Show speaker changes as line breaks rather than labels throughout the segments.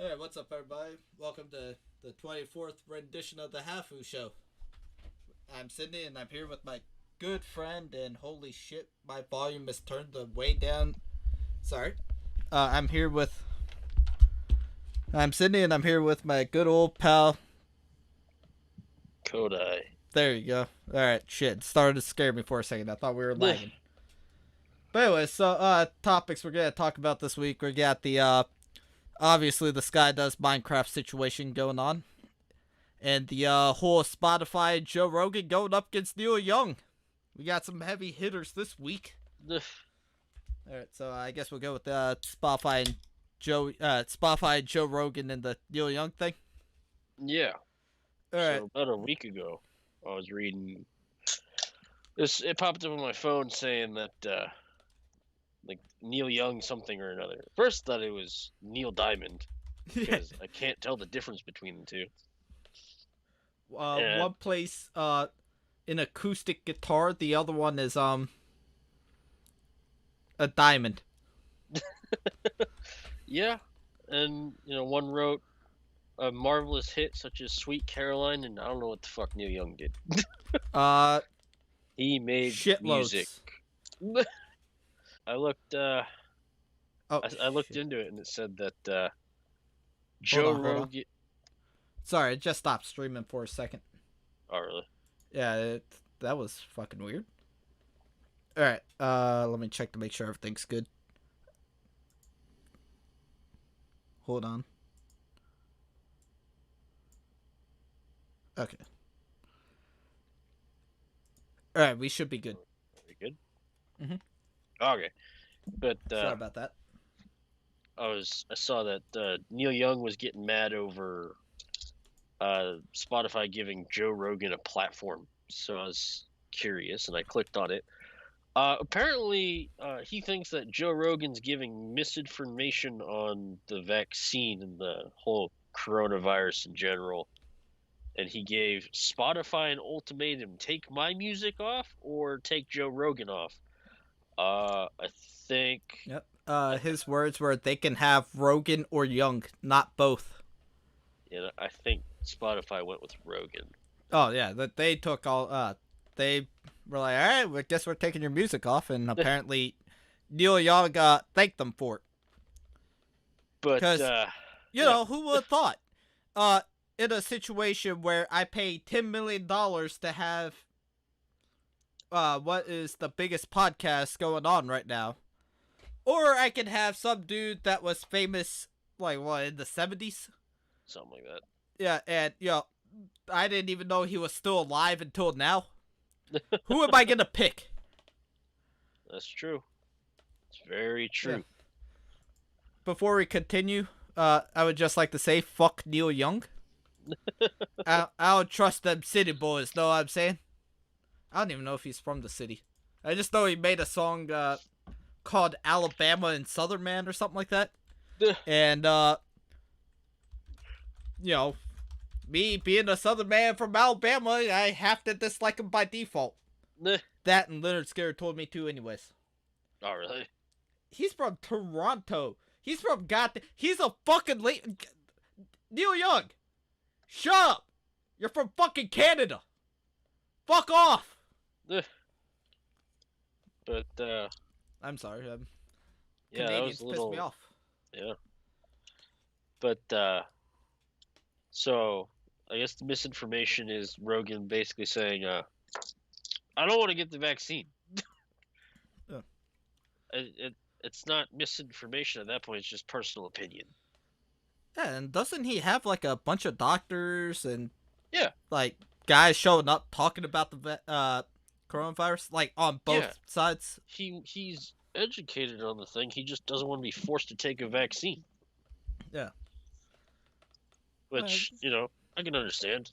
Hey, what's up, everybody? Welcome to the 24th rendition of the Hafu Show. I'm Sydney, and I'm here with my good friend, and holy shit, my volume is turned way down. Sorry. I'm Sydney, and I'm here with my good old pal.
Kodai.
There you go. Alright, shit. Started to scare me for a second. I thought we were lagging. But anyway, so, topics we're gonna talk about this week. We got the, obviously the SkyDoesMinecraft situation going on. And the whole Spotify Joe Rogan going up against Neil Young. We got some heavy hitters this week. Alright, so I guess we'll go with Spotify and Joe Rogan and the Neil Young thing.
Yeah.
Alright.
So about a week ago, I was reading this. It popped up on my phone saying that like Neil Young something or another. First, thought it was Neil Diamond because I can't tell the difference between the two.
One plays an acoustic guitar. The other one is a diamond.
Yeah, and one wrote a marvelous hit such as "Sweet Caroline," and I don't know what the fuck Neil Young did. He made music. I looked. I looked into it, and it said that Joe Rogan.
Sorry, it just stopped streaming for a second.
Oh, really?
Yeah, that was fucking weird. Alright, let me check to make sure everything's good. Hold on. Okay. Alright, we should be good.
Are we good?
Mm-hmm.
Okay. But
sorry about that.
I saw that Neil Young was getting mad over Spotify giving Joe Rogan a platform. So I was curious, and I clicked on it. Apparently, he thinks that Joe Rogan's giving misinformation on the vaccine and the whole coronavirus in general. And he gave Spotify an ultimatum: take my music off or take Joe Rogan off. I think...
Yep. His words were, they can have Rogan or Young, not both.
Yeah, I think Spotify went with Rogan.
Oh, yeah. That they took all... They were like, alright, I guess we're taking your music off, and apparently Neil Young thanked them for it.
But,
you know, who would have thought? In a situation where I pay $10 million to have what is the biggest podcast going on right now, or I can have some dude that was famous, like, what, in the 70s?
Something like that.
Yeah, and, I didn't even know he was still alive until now. Who am I gonna pick?
That's true. It's very true. Yeah.
Before we continue, I would just like to say, fuck Neil Young. I don't trust them city boys, know what I'm saying? I don't even know if he's from the city. I just know he made a song called Alabama and Southern Man or something like that. And, me being a Southern man from Alabama, I have to dislike him by default. That and Leonard Skinner told me to anyways.
Oh, really?
He's from Toronto. He's from he's a fucking Neil Young. Shut up! You're from fucking Canada. Fuck off!
But,
I'm sorry.
Yeah,
Canadians
that was a little...
pissed me off.
Yeah. But, so, I guess the misinformation is Rogan basically saying, I don't want to get the vaccine.
Yeah.
It's not misinformation at that point, it's just personal opinion.
Yeah, and doesn't he have, like, a bunch of doctors and...
Yeah.
Like, guys showing up talking about the coronavirus? Like, on both sides?
He's educated on the thing, he just doesn't want to be forced to take a vaccine.
Yeah.
Which, I can understand.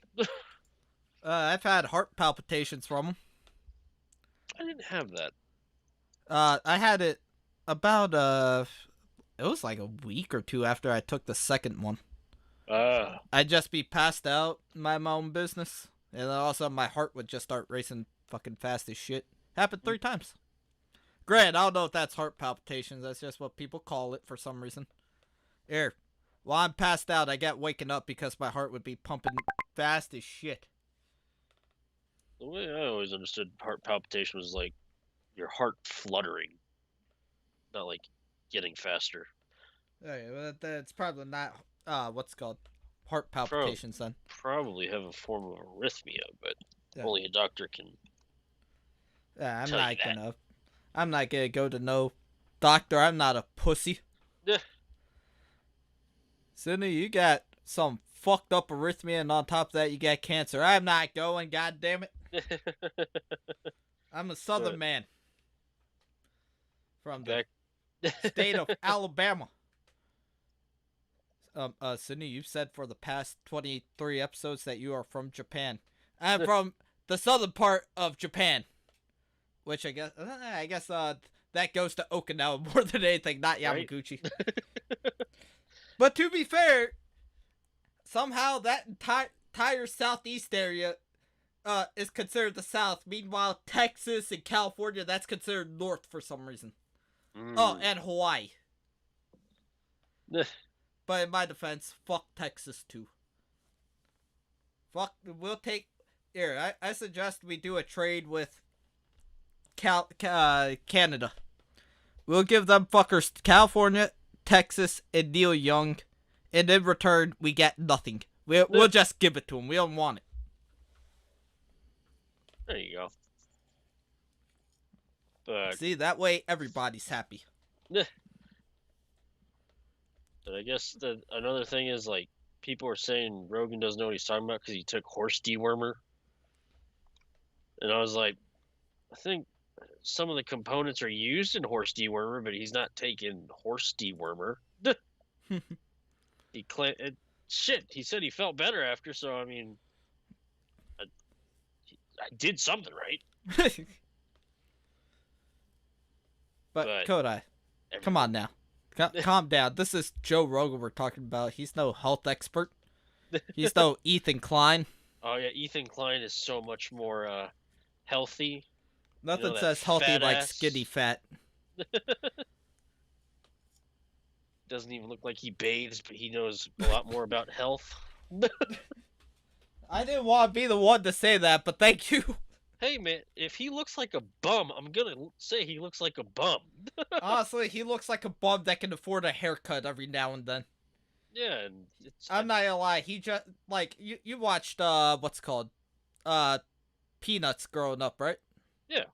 I've had heart palpitations from him.
I didn't have that.
I had it about, it was like a week or two after I took the second one. I'd just be passed out, mind my own business, and then all of a sudden my heart would just start racing fucking fast as shit. Happened 3 times. Granted, I don't know if that's heart palpitations, that's just what people call it for some reason. Here, While I'm passed out, I get waking up because my heart would be pumping fast as shit.
The way I always understood heart palpitation was like your heart fluttering, not like getting faster.
Okay, well, that's probably not what's it called heart
Pro-
palpitations then.
Probably have a form of arrhythmia, but
Yeah.
only a doctor can.
Yeah,
Tell you that.
I'm not gonna go to no doctor. I'm not a pussy.
Yeah.
Sydney, you got some fucked up arrhythmia, and on top of that, you got cancer. I'm not going. God damn it. I'm a Southern man from the state of Alabama. Sydney, you've said for the past 23 episodes that you are from Japan. I'm from the southern part of Japan, which I guess that goes to Okinawa more than anything, not Yamaguchi. Right? But to be fair, somehow that entire southeast area is considered the South. Meanwhile, Texas and California, that's considered North for some reason. Oh, and Hawaii. But in my defense, fuck Texas too. We'll take... Here, I suggest we do a trade with Canada. We'll give them fuckers California, Texas, and Neil Young. And in return, we get nothing. We'll just give it to them. We don't want it.
There you go. But
see, that way everybody's happy.
But I guess another thing is, like, people are saying Rogan doesn't know what he's talking about because he took horse dewormer. And I was like, I think some of the components are used in horse dewormer, but he's not taking horse dewormer. He said he felt better after, so I mean, I did something right.
But Kodai, come on now. Calm down. This is Joe Rogan we're talking about. He's no health expert. He's no Ethan Klein.
Oh, yeah. Ethan Klein is so much more healthy.
Nothing says healthy like skinny fat.
Doesn't even look like he bathes, but he knows a lot more about health.
I didn't want to be the one to say that, but thank you.
Hey, man, if he looks like a bum, I'm going to say he looks like a bum.
Honestly, he looks like a bum that can afford a haircut every now and then.
Yeah, and
I'm not gonna lie, he just, like, you watched, what's it called? Peanuts growing up, right?
Yeah.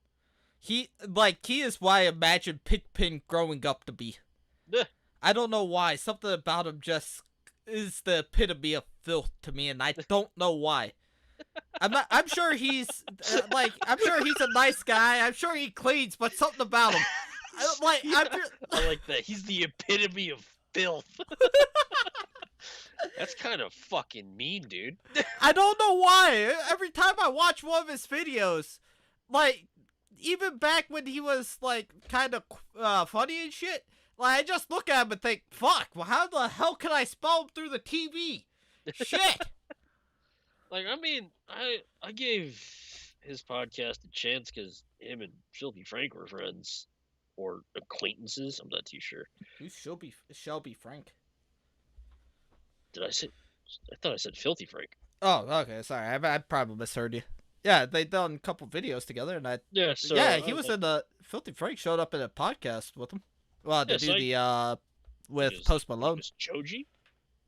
He is what I imagine Pigpen growing up to be.
Yeah.
I don't know why. Something about him just is the epitome of filth to me, and I don't know why. I'm sure he's I'm sure he's a nice guy. I'm sure he cleans, but something about him,
I like that. He's the epitome of filth. That's kind of fucking mean, dude.
I don't know why. Every time I watch one of his videos, like, even back when he was, like, kind of funny and shit, like, I just look at him and think, fuck, well, how the hell can I spell him through the TV? Shit.
Like, I mean, I gave his podcast a chance because him and Shelby Frank were friends. Or acquaintances, I'm not too sure.
Who's Shelby Frank?
Did I say? I thought I said Filthy Frank.
Oh, okay, sorry. I probably misheard you. Yeah, they done a couple videos together, and he was in the Filthy Frank showed up in a podcast with him. Well, to do with Post Malone.
Was Joji?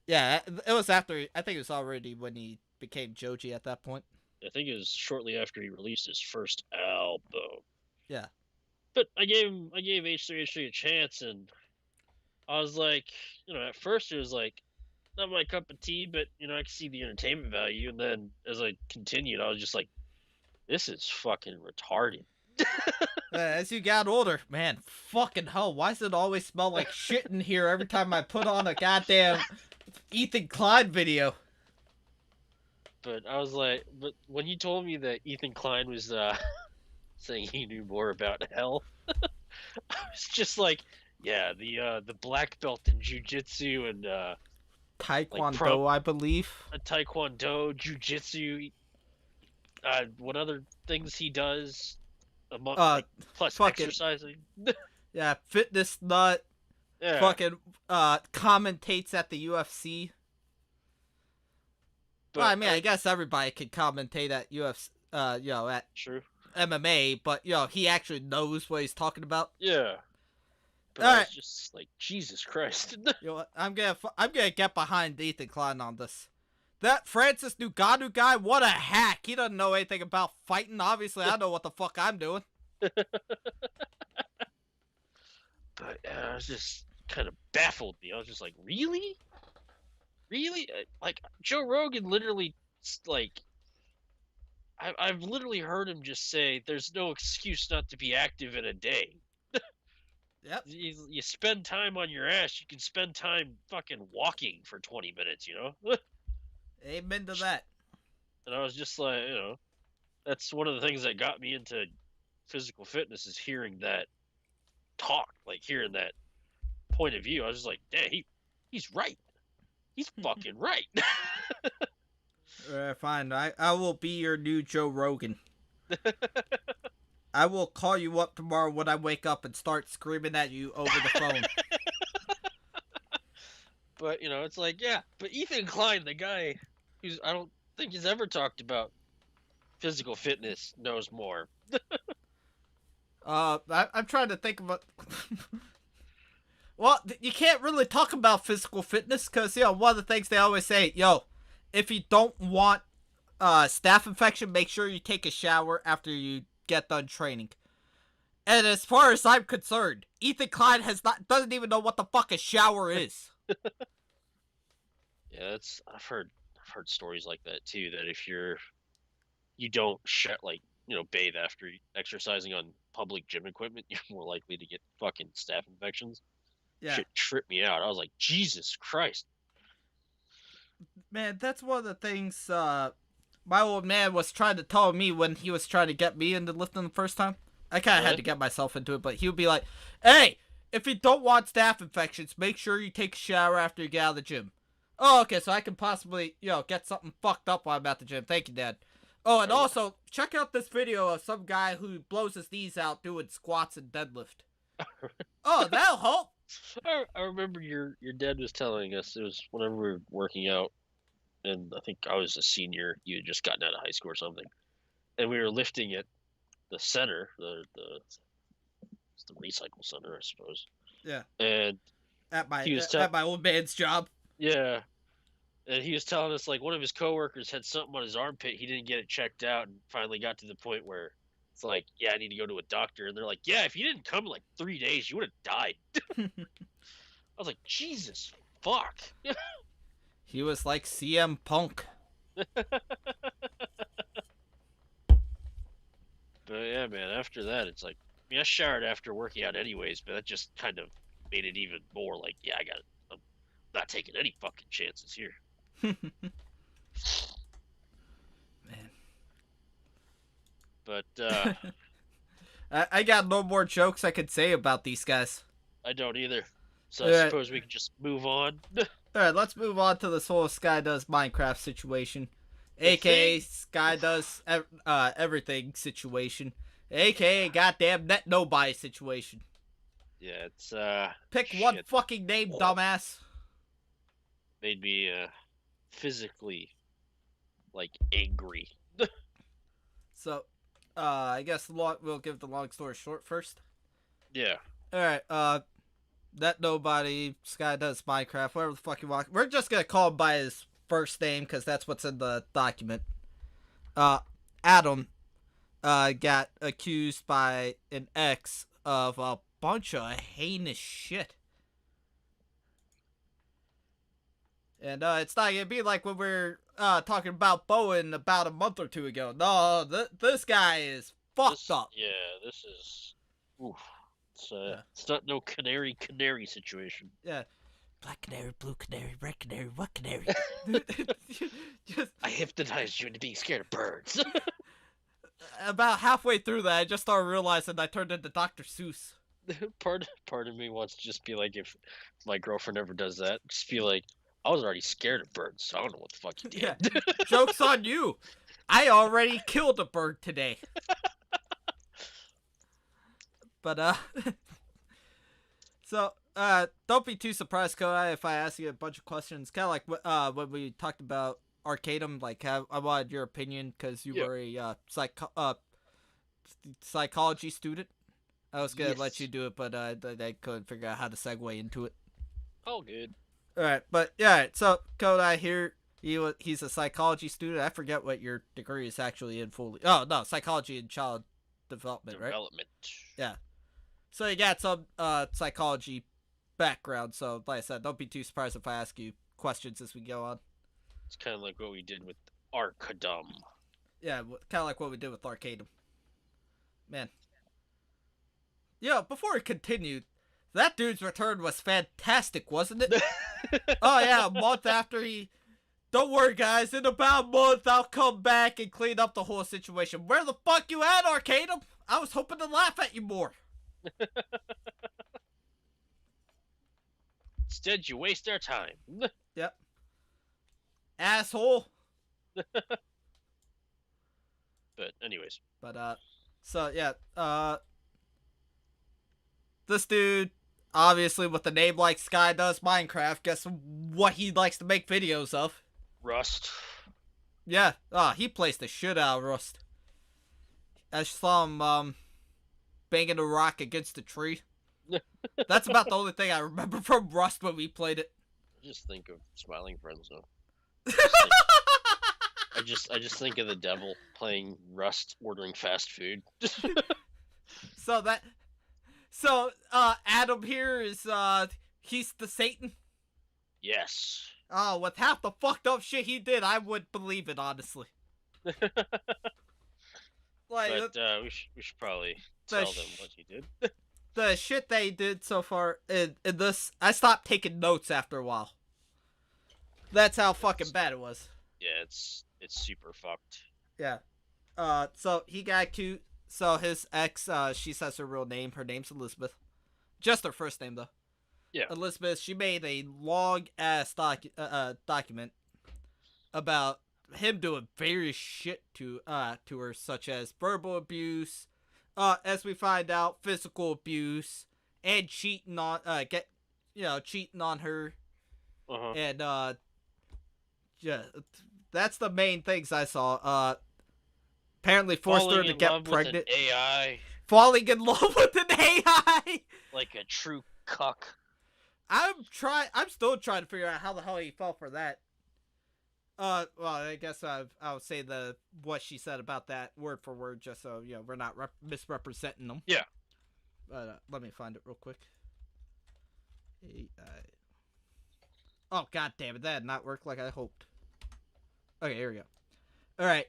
Yeah, it was after. I think it was already when he became Joji at that point.
I think it was shortly after he released his first album.
Yeah.
But I gave H3H3 a chance, and I was like, at first it was like, not my cup of tea, but, I can see the entertainment value. And then as I continued, I was just like, this is fucking retarded.
As you got older, man, fucking hell, why does it always smell like shit in here every time I put on a goddamn Ethan Klein video?
But I was like, but when you told me that Ethan Klein was saying he knew more about hell, I was just like, yeah, the black belt in jiu-jitsu and
Taekwondo, I believe.
Taekwondo, jiu-jitsu. What other things he does? Plus exercising.
Yeah, fitness nut. fucking commentates at the UFC.
But
Well, I mean, I guess everybody can commentate at UFC, at
true.
MMA, but he actually knows what he's talking about.
Yeah. But
All
I
right.
was just like, Jesus Christ.
What? I'm gonna get behind Ethan Klein on this. That Francis Ngannou guy, what a hack! He doesn't know anything about fighting. Obviously, I know what the fuck I'm doing.
But I was just kind of baffled me. I was just like, really? Really? Like, Joe Rogan literally, like, I've literally heard him just say, there's no excuse not to be active in a day.
Yep.
You spend time on your ass, you can spend time fucking walking for 20 minutes, you know?
Amen to that.
And I was just like, that's one of the things that got me into physical fitness is hearing that talk, like hearing that point of view. I was just like, damn, he's right. He's fucking right.
Fine. I will be your new Joe Rogan. I will call you up tomorrow when I wake up and start screaming at you over the phone.
But, it's like, yeah. But Ethan Klein, the guy who's, I don't think he's ever talked about physical fitness, knows more.
I'm trying to think about... Well, you can't really talk about physical fitness because, one of the things they always say, if you don't want staph infection, make sure you take a shower after you get done training. And as far as I'm concerned, Ethan Klein doesn't even know what the fuck a shower is.
Yeah, I've heard stories like that too. That if you don't bathe after exercising on public gym equipment, you're more likely to get fucking staph infections.
Yeah.
Shit tripped me out. I was like, Jesus Christ.
Man, that's one of the things my old man was trying to tell me when he was trying to get me into lifting the first time. I kind of had to get myself into it, but he would be like, hey, if you don't want staph infections, make sure you take a shower after you get out of the gym. Oh, okay, so I can possibly, get something fucked up while I'm at the gym. Thank you, Dad. Oh, and also, check out this video of some guy who blows his knees out doing squats and deadlift. Oh, that'll help.
I remember your dad was telling us, it was whenever we were working out, and I think I was a senior, you had just gotten out of high school or something, and we were lifting at the center, it's the recycle center, I suppose.
Yeah.
And
at my old man's job.
Yeah. And he was telling us, like, one of his coworkers had something on his armpit, he didn't get it checked out, and finally got to the point where it's like, yeah, I need to go to a doctor. And they're like, yeah, if you didn't come in like 3 days, you would have died. I was like, Jesus fuck.
He was like CM Punk.
But yeah, man, after that, it's like, I mean, I showered after working out anyways, but that just kind of made it even more like, yeah, I'm not taking any fucking chances here.
Man.
But
I got no more jokes I could say about these guys.
I don't either. So I suppose we can just move on.
Alright, let's move on to this whole SkyDoesMinecraft situation. AKA SkyDoes everything situation. AKA goddamn net nobody situation.
Yeah, it's
pick one fucking name, dumbass.
Made me physically like angry.
So I guess we'll give the long story short first.
Yeah.
Alright, net nobody, SkyDoesMinecraft, whatever the fuck you want. We're just gonna call him by his first name because that's what's in the document. Adam got accused by an ex of a bunch of heinous shit. And it's not gonna be like when we're talking about Bowen about a month or two ago. No, this guy is fucked up.
Yeah, this is... Oof. It's not no canary situation.
Yeah. Black canary, blue canary, red canary, what canary?
I hypnotized you into being scared of birds.
About halfway through that, I just started realizing I turned into Dr. Seuss.
Part of me wants to just be like, if my girlfriend ever does that, just be like, I was already scared of birds, so I don't know what the fuck you did.
Yeah. Joke's on you. I already killed a bird today. But, so, don't be too surprised, Kodai, if I ask you a bunch of questions. Kind of like when we talked about Arcadum. Like, I wanted your opinion because you were a psychology student. I was gonna let you do it, but I couldn't figure out how to segue into it.
All good.
All right, but yeah. All right, so Kodai here, he's a psychology student. I forget what your degree is actually in fully. Oh no, psychology and child development, right? Yeah. So you got some psychology background. So like I said, don't be too surprised if I ask you questions as we go on.
It's kind of like what we did with Arcadum.
Yeah, kind of like what we did with Arcadum. Man. Yeah, before we continue, that dude's return was fantastic, wasn't it? Oh yeah, a month after he... Don't worry, guys. In about a month, I'll come back and clean up the whole situation. Where the fuck you at, Arcadum? I was hoping to laugh at you more.
Instead, you waste our time.
Yep. Asshole.
But anyways.
But so yeah, this dude, obviously with a name like SkyDoesMinecraft, guess what he likes to make videos of?
Rust.
Yeah. He plays the shit out of Rust. I saw him banging a rock against a tree. That's about the only thing I remember from Rust when we played it.
Just think of Smiling Friends now. I just think of the devil playing Rust, ordering fast food.
So Adam here is he's the Satan.
Yes.
Oh, with half the fucked up shit he did, I would believe it, honestly.
But we should probably tell them what he did.
The shit they did so far in this, I stopped taking notes after a while. That's how fucking bad it was.
Yeah, it's super fucked.
Yeah. So he got cute. So his ex, she says her real name. Her name's Elizabeth. Just her first name, though.
Yeah.
Elizabeth, she made a long-ass document about him doing various shit to her, such as verbal abuse, as we find out, physical abuse, and cheating on, cheating on her.
Uh-huh.
And, yeah, that's the main things I saw. Apparently forced her to get pregnant.
With an AI.
Falling in love with an AI.
Like a true cuck.
I'm still trying to figure out how the hell he fell for that. Well, I guess I'll say what she said about that word for word, just so we're not misrepresenting them.
Yeah.
But let me find it real quick. AI. Oh god damn it! That did not work like I hoped. Okay, here we go. All right,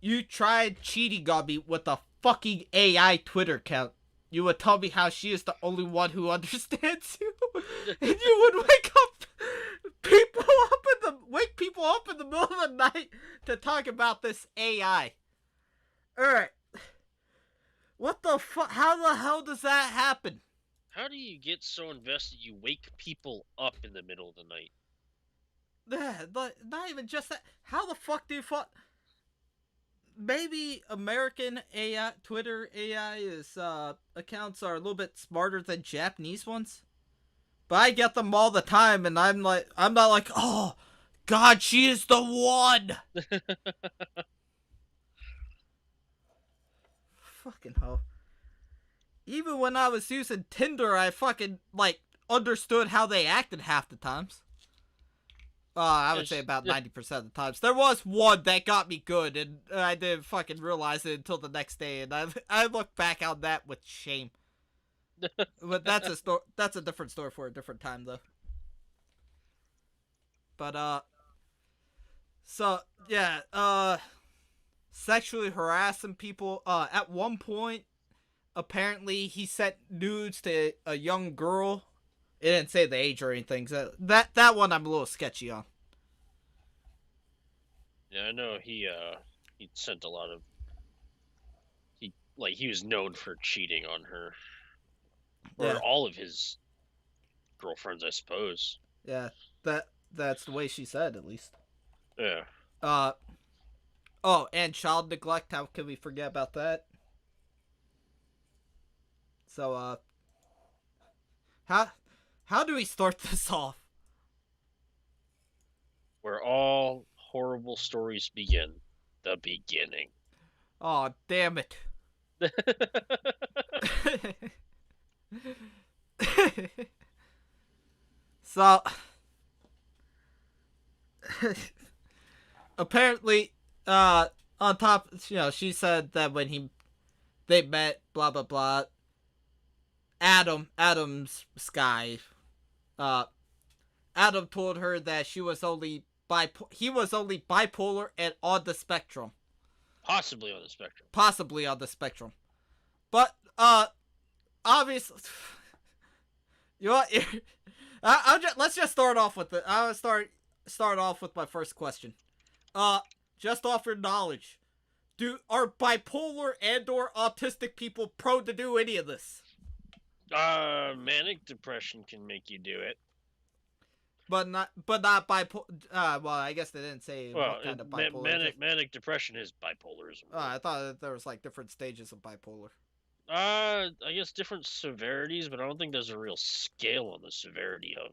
you tried cheating on me with a fucking AI Twitter account. You would tell me how she is the only one who understands you, and you would wake people up in the middle of the night to talk about this AI. All right, what the fuck? How the hell does that happen?
How do you get so invested you wake people up in the middle of the night?
Not even just that. How the fuck do you maybe American AI, Twitter AI accounts are a little bit smarter than Japanese ones. But I get them all the time, and I'm not like, oh, God, she is the one. Fucking hell. Even when I was using Tinder, I fucking, understood how they acted half the times. I would say about 90% of the times. There was one that got me good, and I didn't fucking realize it until the next day, and I look back on that with shame. But that's a different story for a different time, though. But, so, yeah, sexually harassing people. At one point, apparently he sent nudes to a young girl. It didn't say the age or anything. So that one I'm a little sketchy on.
Yeah, I know he sent a lot of... He was known for cheating on her. Or all of his girlfriends, I suppose.
Yeah, that's the way she said, at least.
Yeah.
Oh, and child neglect. How can we forget about that? So, How do we start this off?
Where all horrible stories begin. The beginning.
Oh, damn it. So, apparently, on top, she said that when they met, blah, blah, blah, Adam's Sky, uh, Adam told her that he was only bipolar and on the spectrum.
Possibly on the spectrum.
Possibly on the spectrum. But, obviously, you know what? Let's just start off with it. I'll start off with my first question. Just off your knowledge, are bipolar and/or autistic people prone to do any of this?
Manic depression can make you do it.
But not bipolar. Well, I guess they didn't say what kind of bipolar.
Manic depression is bipolarism.
I thought that there was like different stages of bipolar.
I guess different severities, but I don't think there's a real scale on the severity of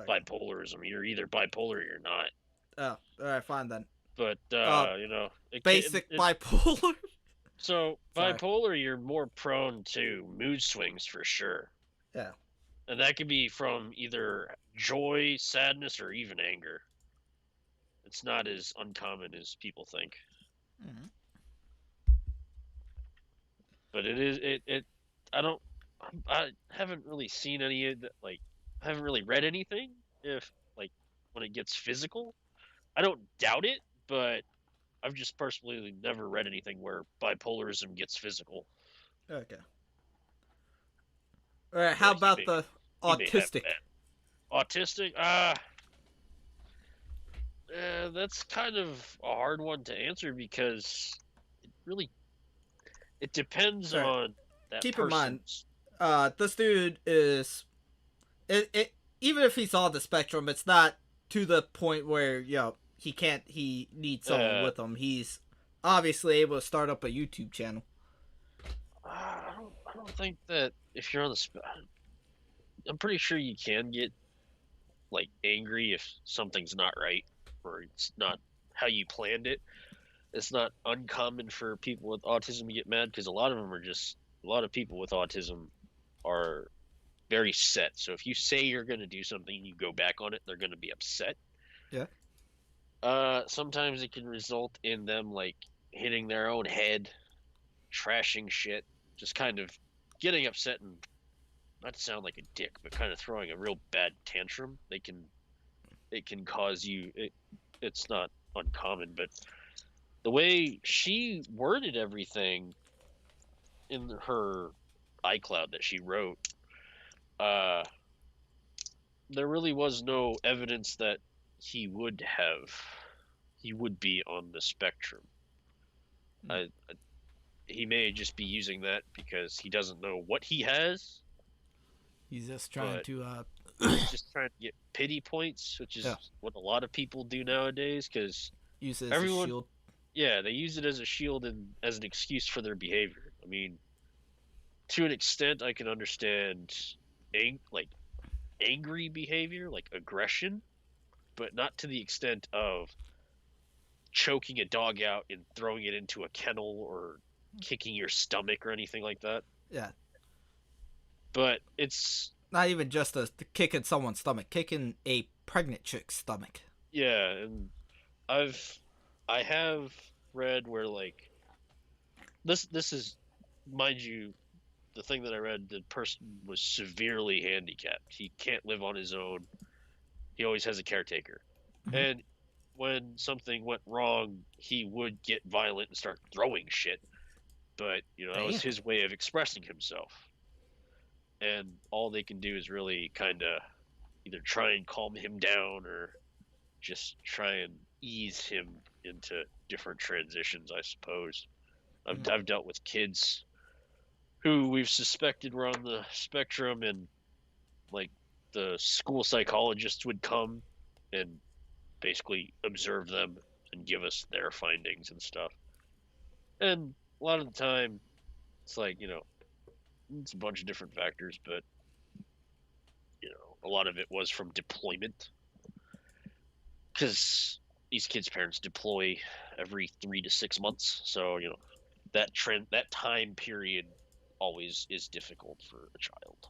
bipolarism. You're either bipolar or you're not.
Oh, all right, fine then.
But
basic bipolar.
So bipolar, you're more prone to mood swings for sure.
Yeah.
And that could be from either joy, sadness, or even anger. It's not as uncommon as people think.
Mm-hmm.
But it is. I haven't really seen any of that. Like, I haven't really read anything. If when it gets physical, I don't doubt it, but I've just personally never read anything where bipolarism gets physical.
Okay. All right. How about the autistic?
Autistic? That's kind of a hard one to answer because it depends on that
Keep
person's...
in mind, this dude is even if he's on the spectrum, it's not to the point where he needs someone with him. He's obviously able to start up a YouTube channel.
I don't think that if you're on the I'm pretty sure you can get angry if something's not right or it's not how you planned it. It's not uncommon for people with autism to get mad because a lot of people with autism are very set. So if you say you're going to do something, you go back on it, they're going to be upset.
Yeah.
Sometimes it can result in them hitting their own head, trashing shit, just kind of getting upset and not to sound like a dick, but kind of throwing a real bad tantrum. It can cause you. It's not uncommon, but the way she worded everything in her iCloud that she wrote, there really was no evidence that he would be on the spectrum. He may just be using that because he doesn't know what he has.
He's just trying to
he's just trying to get pity points, which is what a lot of people do nowadays because
use it as a shield.
Yeah, they use it as a shield and as an excuse for their behavior. I mean, to an extent, I can understand angry behavior, like aggression, but not to the extent of choking a dog out and throwing it into a kennel or kicking your stomach or anything like that.
Yeah.
But it's
not even just a kicking someone's stomach, kicking a pregnant chick's stomach.
Yeah, and I have read where this is, mind you, the thing that I read, the person was severely handicapped. He can't live on his own. He always has a caretaker. Mm-hmm. And when something went wrong, he would get violent and start throwing shit. But, that was his way of expressing himself. And all they can do is really kind of either try and calm him down or just try and ease him into different transitions, I suppose. I've dealt with kids who we've suspected were on the spectrum, and the school psychologists would come and basically observe them and give us their findings and stuff. And a lot of the time, it's it's a bunch of different factors, but a lot of it was from deployment, because these kids' parents deploy every 3 to 6 months. So that time period always is difficult for a child.
Yeah.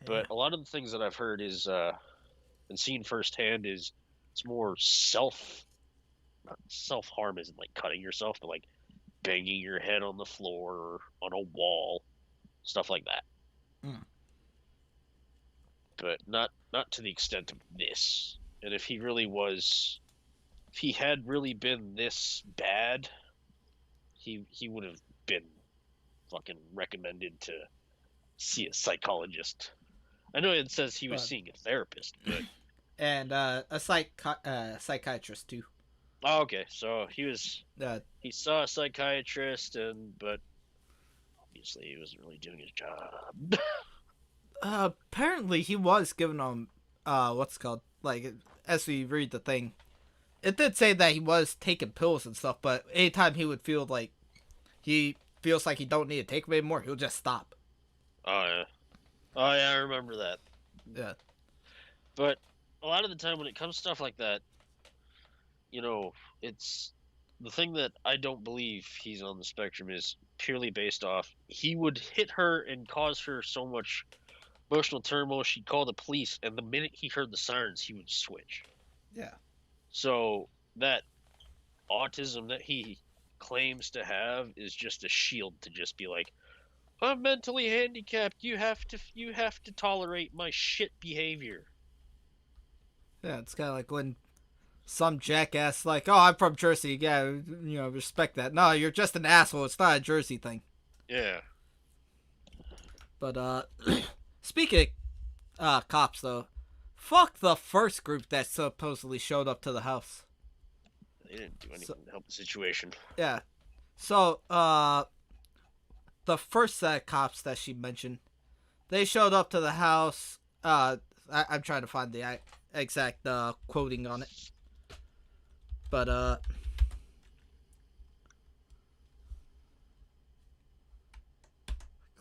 But a lot of the things that I've heard is and seen firsthand is it's more self harm isn't like cutting yourself, but like banging your head on the floor or on a wall, stuff like that.
Mm.
But not to the extent of this. And if he had really been this bad, he would have been fucking recommended to see a psychologist. I know it says he was seeing a therapist, but
and a psychiatrist too.
oh, okay. So he saw a psychiatrist, but obviously he wasn't really doing his job.
Apparently he was giving him what's it called, like, as we read the thing, it did say that he was taking pills and stuff, but anytime he would feel like he feels like he don't need to take them anymore, he'll just stop.
Oh yeah, I remember that.
Yeah.
But a lot of the time when it comes to stuff like that, it's the thing that I don't believe he's on the spectrum is purely based off he would hit her and cause her so much emotional turmoil, she'd call the police, and the minute he heard the sirens, he would switch.
Yeah.
So that autism that he claims to have is just a shield to just be like, I'm mentally handicapped. You have to tolerate my shit behavior.
Yeah, it's kind of like when some jackass like, oh, I'm from Jersey. Yeah, respect that. No, you're just an asshole. It's not a Jersey thing.
Yeah.
But speaking of cops though, fuck the first group that supposedly showed up to the house.
They didn't do anything to help the situation.
Yeah. So the first set of cops that she mentioned, they showed up to the house. I'm trying to find the exact quoting on it. But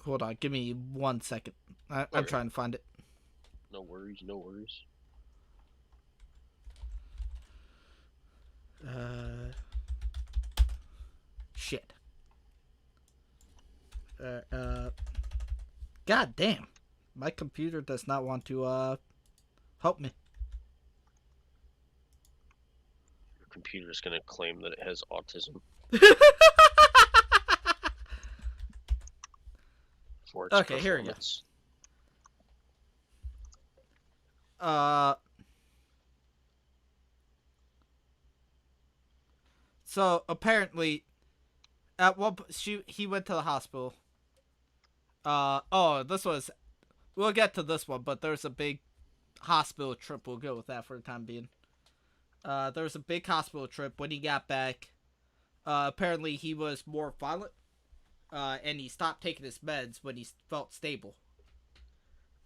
hold on, give me 1 second. I'm trying to find it.
No worries, no worries.
Shit. God damn. My computer does not want to help me.
Your computer's gonna claim that it has autism.
Okay, here we go. So apparently, at one he went to the hospital. We'll get to this one, but there's a big hospital trip. We'll go with that for the time being. There was a big hospital trip. When he got back, apparently he was more violent, and he stopped taking his meds when he felt stable.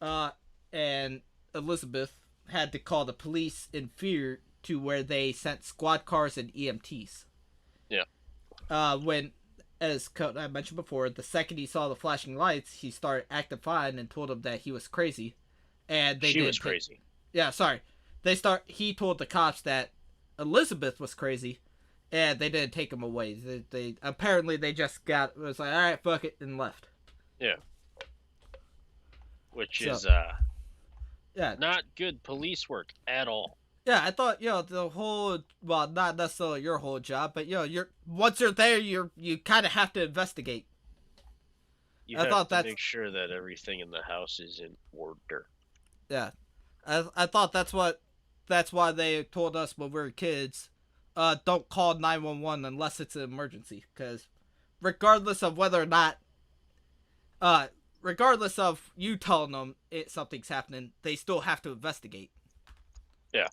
And Elizabeth had to call the police in fear, to where they sent squad cars and EMTs.
Yeah.
When, as I mentioned before, the second he saw the flashing lights, he started acting fine and told him that he was crazy. And
she was crazy.
Yeah, sorry. He told the cops that Elizabeth was crazy, and they didn't take him away. They apparently they just was like, all right, fuck it, and left.
Yeah. Which is not good police work at all.
Yeah, I thought the whole, well, not necessarily your whole job, but once you're there, you kind of have to investigate.
You have to make sure that everything in the house is in order.
Yeah, I thought that's why they told us when we were kids, don't call 911 unless it's an emergency, because regardless of whether or not, regardless of you telling them something's happening, they still have to investigate.
Yeah.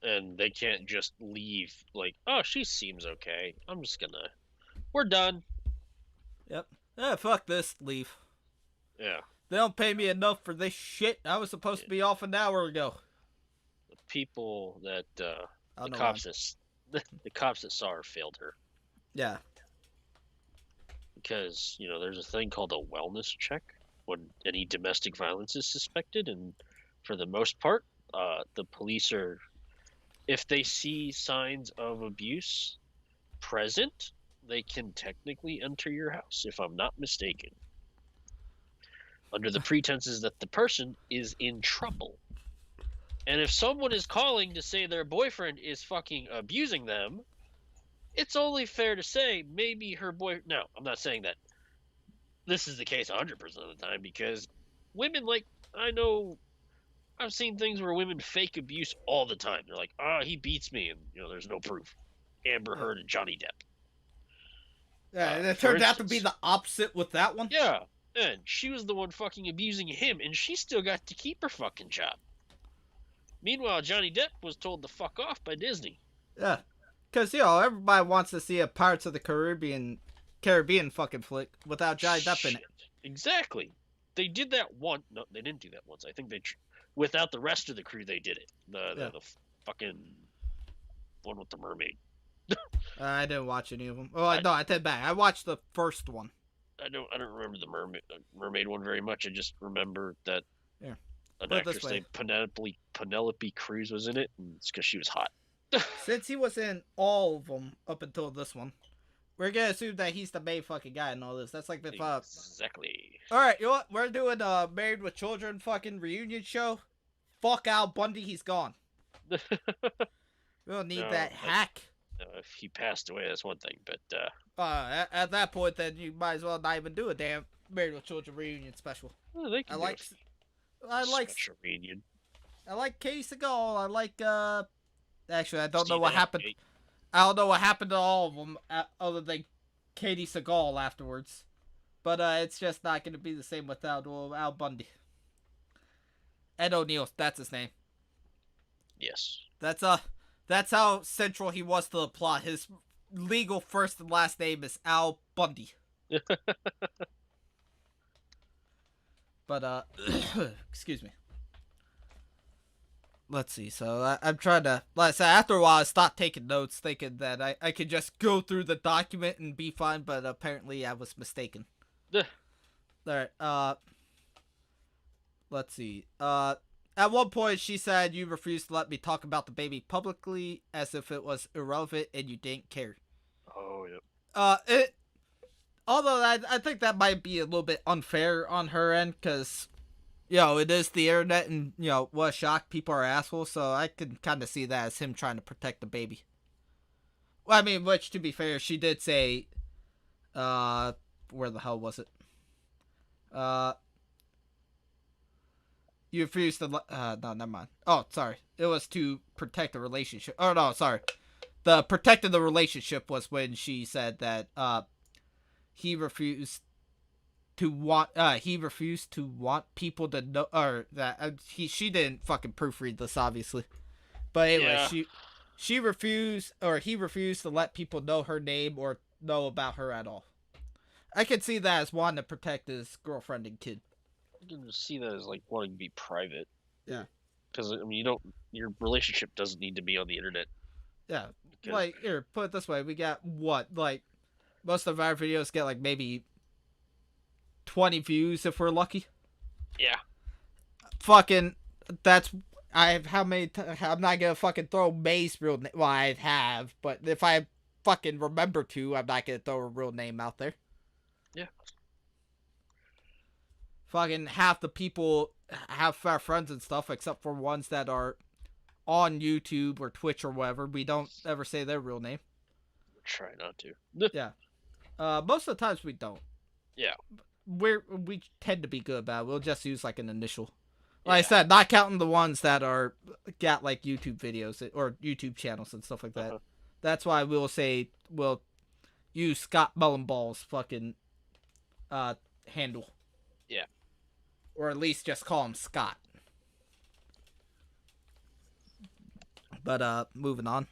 And they can't just leave like, oh, she seems okay. We're done.
Yep. Fuck this, leave.
Yeah.
They don't pay me enough for this shit. I was supposed to be off an hour ago.
The people that the cops that saw her failed her.
Yeah.
Because, there's a thing called a wellness check. when any domestic violence is suspected, and for the most part, the police are, if they see signs of abuse present, they can technically enter your house, if I'm not mistaken, under the pretenses that the person is in trouble. And if someone is calling to say their boyfriend is fucking abusing them, it's only fair to say maybe her boyfriend. No, I'm not saying that this is the case 100% of the time, because women, like, I know I've seen things where women fake abuse all the time. They're like, he beats me, and there's no proof. Amber Heard and Johnny Depp.
Yeah, and it turned out to be the opposite with that one.
Yeah, and she was the one fucking abusing him, and she still got to keep her fucking job. Meanwhile, Johnny Depp was told to fuck off by Disney.
Yeah, because everybody wants to see a Pirates of the Caribbean fucking flick without Johnny Depp in it.
Exactly. They did that once. No, they didn't do that once. I think without the rest of the crew, they did it. The fucking one with the mermaid.
I didn't watch any of them. Oh, no, I take back. I watched the first one.
I don't remember the mermaid one very much. I just remember that an actress named Penelope Cruz was in it, and it's because she was hot.
Since he was in all of them up until this one, we're gonna assume that he's the main fucking guy in all this. That's like the
exactly.
All right, you know what? We're doing a Married with Children fucking reunion show. Fuck Al Bundy, he's gone. We don't need that hack.
If he passed away, that's one thing, but
at that point, then you might as well not even do a damn Married with Children reunion special.
Well, they can
I like
special reunion.
I like Katie Seagal. I like actually, I don't know what happened. I don't know what happened to all of them other than Katie Seagal afterwards. But it's just not going to be the same without Al Bundy. Ed O'Neill, that's his name.
Yes.
That's how central he was to the plot. His legal first and last name is Al Bundy. But excuse me. Let's see. So I'm trying to, like I said, after a while I stopped taking notes, thinking that I could just go through the document and be fine, but apparently I was mistaken. Alright, let's see. At one point she said you refused to let me talk about the baby publicly as if it was irrelevant and you didn't care.
Oh, yep.
Although I think that might be a little bit unfair on her end, because, it is the internet, and, what a shock, people are assholes, so I can kind of see that as him trying to protect the baby. Well, I mean, which, to be fair, she did say, where the hell was it? You refused to, no, never mind. Oh, sorry. It was to protect the relationship. Oh, no, sorry. The protecting the relationship was when she said that, he refused to want people to know, or that she didn't fucking proofread this, obviously. But anyway, he refused to let people know her name or know about her at all. I can see that as wanting to protect his girlfriend and kid.
I can see that as like wanting to be private.
Yeah.
Because I mean, your relationship doesn't need to be on the internet.
Yeah. Like, here, put it this way, we got most of our videos get like maybe 20 views if we're lucky.
Yeah.
Fucking, how many, I'm not gonna fucking throw May's real name, well, I have, but if I fucking remember to, I'm not gonna throw a real name out there.
Yeah.
Fucking half the people, half our friends and stuff, except for ones that are on YouTube or Twitch or whatever, we don't ever say their real name.
Try not to.
Yeah. Most of the times we don't.
Yeah.
We tend to be good about it. We'll just use like an initial. Like I said, not counting the ones that got like YouTube videos or YouTube channels and stuff like that. Uh-huh. That's why we'll use Scott Mullenball's fucking handle.
Yeah.
Or at least just call him Scott. But moving on.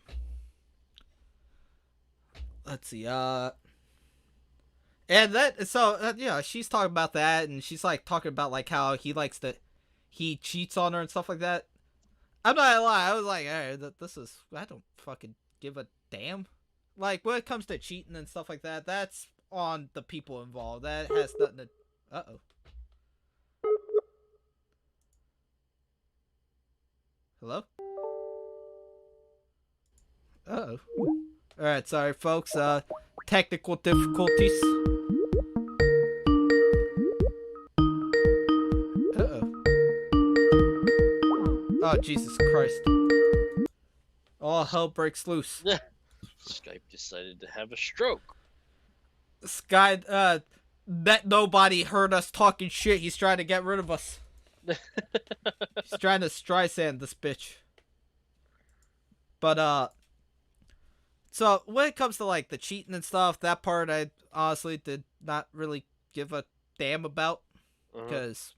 Let's see. And she's talking about that, and she's like talking about like how he cheats on her and stuff like that. I'm not gonna lie, I was like, hey, I don't fucking give a damn. Like, when it comes to cheating and stuff like that, that's on the people involved. That has nothing to. Hello? Uh-oh. Alright, sorry folks. Technical difficulties. Uh-oh. Oh, Jesus Christ. All hell breaks loose.
Skype decided to have a stroke.
That nobody heard us talking shit. He's trying to get rid of us. He's trying to Streisand this bitch. But, so when it comes to, like, the cheating and stuff, that part I honestly did not really give a damn about. Because,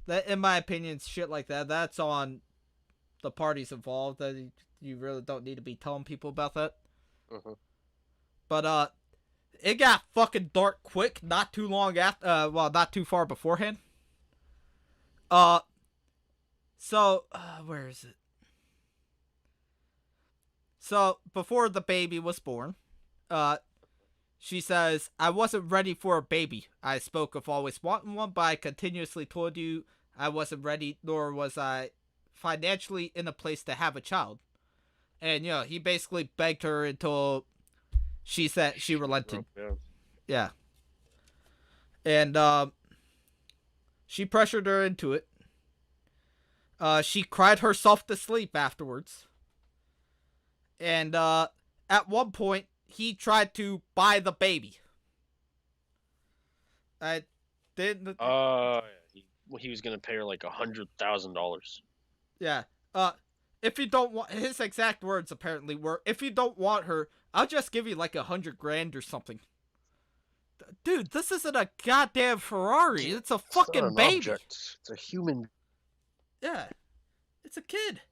that, in my opinion, shit like that, that's on the parties involved. That you really don't need to be telling people about that. But, it got fucking dark quick, not too long after, not too far beforehand. So, where is it? So, before the baby was born, she says, I wasn't ready for a baby. I spoke of always wanting one, but I continuously told you I wasn't ready, nor was I financially in a place to have a child. And, you know, he basically begged her until she said she relented. Yeah. And, she pressured her into it. She cried herself to sleep afterwards. And, at one point, he tried to buy the baby. I didn't...
he was gonna pay her like $100,000.
Yeah. If you don't want... His exact words, apparently, were, if you don't want her, I'll just give you like $100,000 or something. Dude, this isn't a goddamn Ferrari. It's a fucking baby.
Object. It's a human.
Yeah. It's a kid.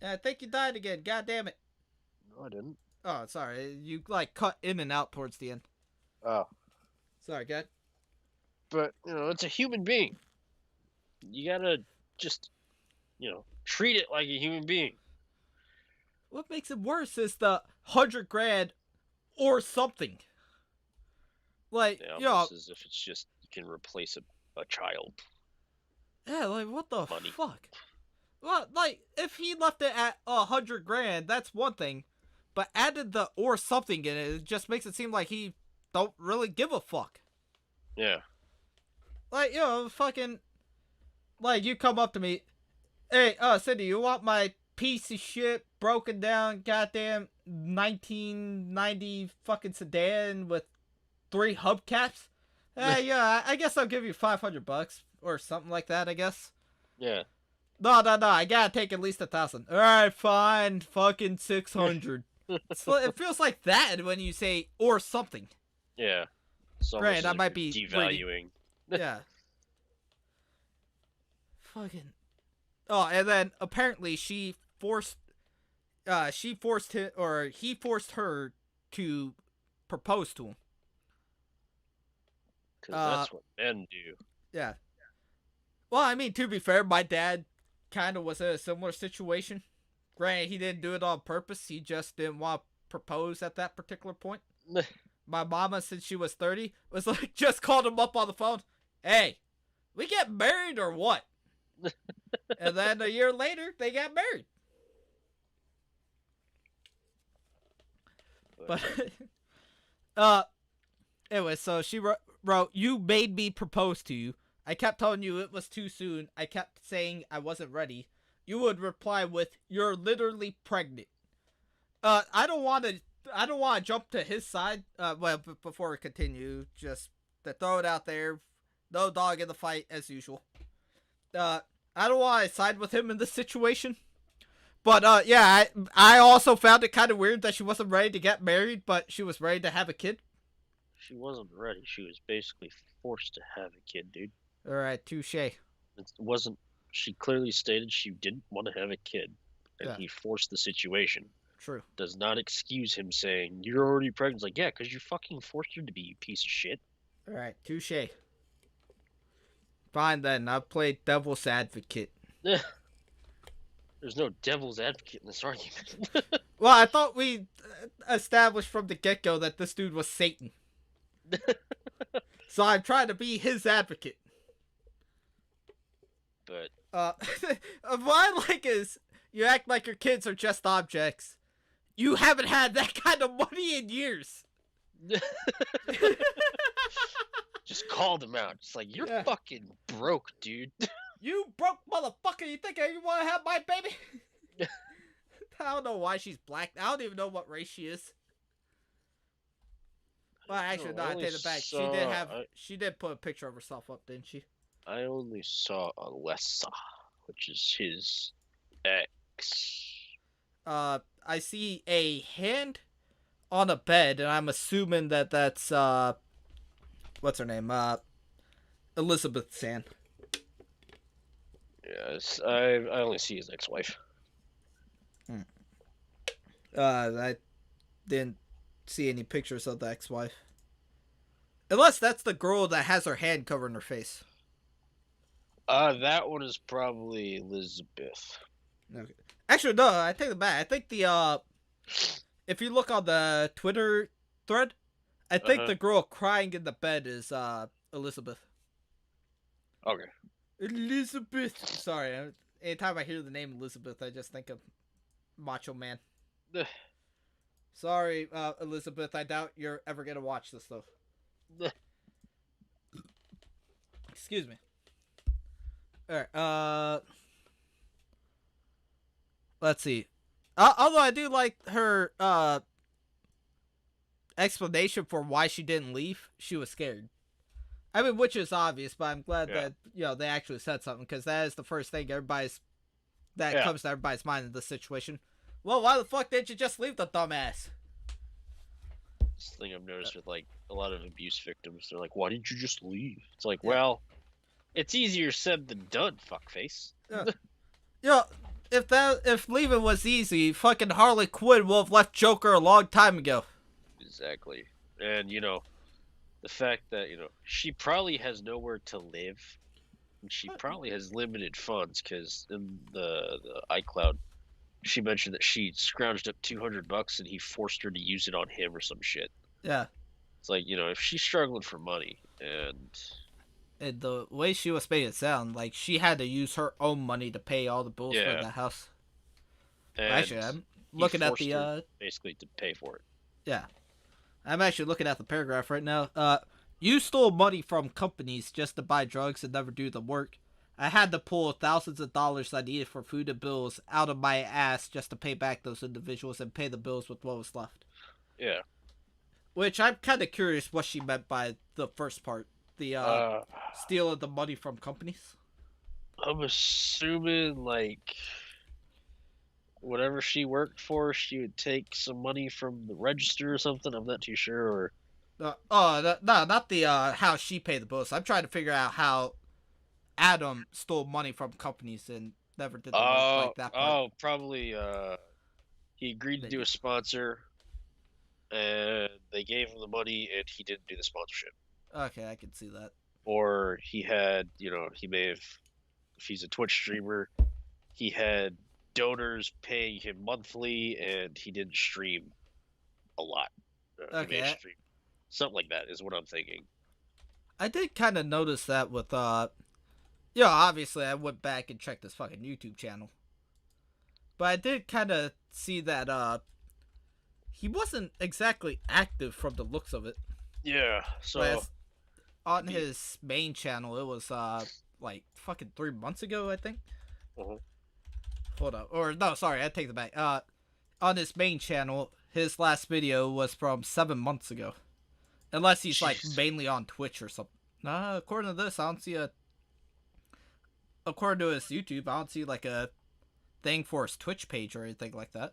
Yeah, I think you died again. God damn it.
No, I didn't.
Oh, sorry. You, like, cut in and out towards the end.
Oh.
Sorry, God.
But, you know, it's a human being. You gotta just, you know, treat it like a human being.
What makes it worse is the $100,000 or something. Like,
Yeah,
you know,
as if it's just you can replace a child.
Yeah, like what the
Money.
fuck? Well, like if he left it at $100,000, that's one thing, but added the or something in it, it just makes it seem like he don't really give a fuck.
Yeah.
Like, you know, fucking, like you come up to me, hey, Cindy, you want my piece of shit broken down goddamn 1990 fucking sedan with 3 hubcaps? Yeah, I guess I'll give you $500 or something like that, I guess.
Yeah.
No, I gotta take at least 1,000. Alright, fine, fucking 600. It feels like that when you say or something.
Yeah.
Right, that might be
devaluing.
Yeah. Fucking. Oh, and then apparently he forced her to propose to him.
Because that's what men do.
Yeah. Well, I mean, to be fair, my dad kind of was in a similar situation. Granted, he didn't do it on purpose. He just didn't want to propose at that particular point. My mama, since she was 30, was like, just called him up on the phone. Hey, we get married or what? And then a year later, they got married. But, anyway, so she wrote, you made me propose to you. I kept telling you it was too soon. I kept saying I wasn't ready. You would reply with, you're literally pregnant. I don't want to jump to his side. Before we continue, just to throw it out there, no dog in the fight as usual. I don't want to side with him in this situation. But, yeah, I also found it kind of weird that she wasn't ready to get married, but she was ready to have a kid.
She wasn't ready. She was basically forced to have a kid, dude.
Alright, touche.
It wasn't. She clearly stated she didn't want to have a kid, and he forced the situation.
True.
Does not excuse him saying, you're already pregnant. It's like, yeah, because you fucking forced her to be, you piece of shit.
Alright, touche. Fine then, I'll play devil's advocate.
There's no devil's advocate in this argument.
Well, I thought we established from the get-go that this dude was Satan. So I'm trying to be his advocate.
But
Uh, what I like is you act like your kids are just objects. You haven't had that kind of money in years.
Just called them out. It's like, you're fucking broke, dude.
You broke motherfucker. You think you want to have my baby? I don't know why she's black. I don't even know what race she is. Well, actually, no, I take it back. She did put a picture of herself up, didn't she?
I only saw Alessa, which is his ex.
I see a hand on a bed, and I'm assuming that that's, what's her name? Elizabeth's hand.
Yes, I only see his ex-wife.
I didn't see any pictures of the ex-wife. Unless that's the girl that has her hand covering her face.
That one is probably Elizabeth.
Okay. Actually, no, I take it back. I think if you look on the Twitter thread, I think the girl crying in the bed is, Elizabeth.
Okay.
Elizabeth. Sorry, anytime I hear the name Elizabeth, I just think of Macho Man. Sorry, Elizabeth. I doubt you're ever gonna watch this though. Excuse me. All right. Let's see. Although I do like her explanation for why she didn't leave. She was scared. I mean, which is obvious, but I'm glad that they actually said something, because that is the first thing comes to everybody's mind in this situation. Well, why the fuck didn't you just leave the dumbass?
This thing I've noticed with like a lot of abuse victims, they're like, "Why didn't you just leave?" It's like, well, it's easier said than done, fuckface.
If leaving was easy, fucking Harley Quinn would have left Joker a long time ago.
Exactly, and the fact that she probably has nowhere to live, and she probably has limited funds, because in the iCloud, she mentioned that she scrounged up $200 and he forced her to use it on him or some shit.
Yeah.
It's like, if she's struggling for money, and
the way she was making it sound, like she had to use her own money to pay all the bills for the house.
And
actually, I'm looking at the
basically to pay for it.
Yeah. I'm actually looking at the paragraph right now. You stole money from companies just to buy drugs and never do the work. I had to pull thousands of dollars I needed for food and bills out of my ass just to pay back those individuals and pay the bills with what was left.
Yeah.
Which I'm kind of curious what she meant by the first part. The stealing the money from companies.
I'm assuming, like, whatever she worked for, she would take some money from the register or something. I'm not too sure.
No, not the how she paid the bills. I'm trying to figure out how Adam stole money from companies and never did the work like that part.
Oh, probably he agreed to do a sponsor, and they gave him the money, and he didn't do the sponsorship.
Okay, I can see that.
Or he had, he may have, if he's a Twitch streamer, he had donors paying him monthly, and he didn't stream a lot.
Okay.
Something like that is what I'm thinking.
I did kind of notice that with, obviously I went back and checked his fucking YouTube channel. But I did kind of see that, he wasn't exactly active from the looks of it.
Yeah, so
on his main channel, it was, like, fucking 3 months ago, I think. Hold up. Or, no, sorry, I take it back. On his main channel, his last video was from 7 months ago. Unless he's, like, mainly on Twitch or something. According to this, I don't see according to his YouTube, I don't see, like, a thing for his Twitch page or anything like that.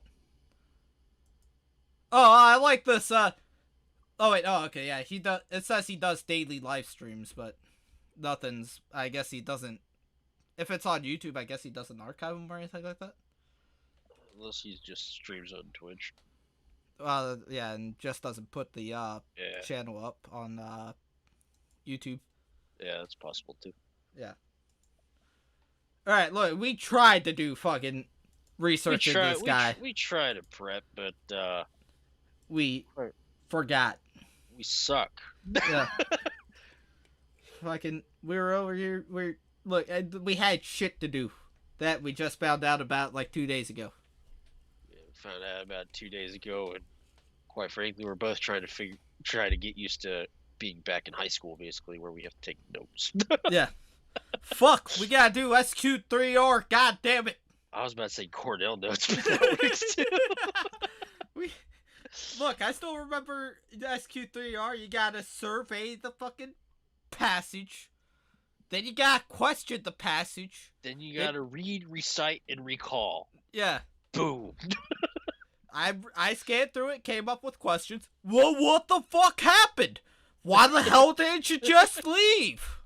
Oh, I like this, oh, wait, okay, yeah, it says he does daily live streams, but nothing's, I guess he doesn't, if it's on YouTube, I guess he doesn't archive them or anything like that.
Unless he just streams on Twitch.
Yeah, and just doesn't put the, channel up on, YouTube.
Yeah, that's possible, too.
Yeah. Alright, look, we tried to do fucking research in this guy.
We tried to prep, but,
we forgot.
We suck.
Yeah. Fucking, we were over here, Look, we had shit to do that we just found out about like 2 days ago.
Yeah, found out about 2 days ago, and quite frankly, we're both trying to get used to being back in high school, basically, where we have to take notes.
Yeah. Fuck, we gotta do SQ3R. God damn it.
I was about to say Cornell notes, but that works too.
Look, I still remember the SQ3R. You gotta survey the fucking passage. Then you gotta question the passage.
Then you gotta read, recite, and recall.
Yeah.
Boom.
I scanned through it, came up with questions. Well, what the fuck happened? Why the hell didn't you just leave?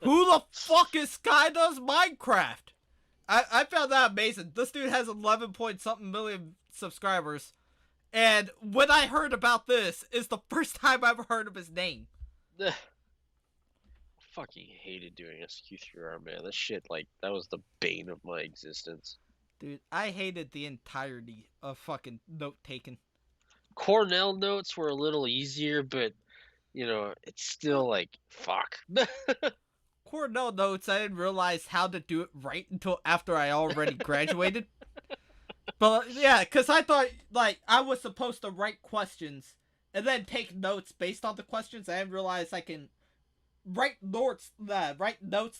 Who the fuck is SkyDoesMinecraft? I found that amazing. This dude has 11 point something million subscribers. And when I heard about this, is the first time I've ever heard of his name.
I fucking hated doing SQ3R, man. That shit, like, that was the bane of my existence.
Dude, I hated the entirety of fucking note taking.
Cornell notes were a little easier, but, you know, it's still like, fuck.
Cornell notes, I didn't realize how to do it right until after I already graduated. But, yeah, because I thought, like, I was supposed to write questions and then take notes based on the questions. I didn't realize I can write notes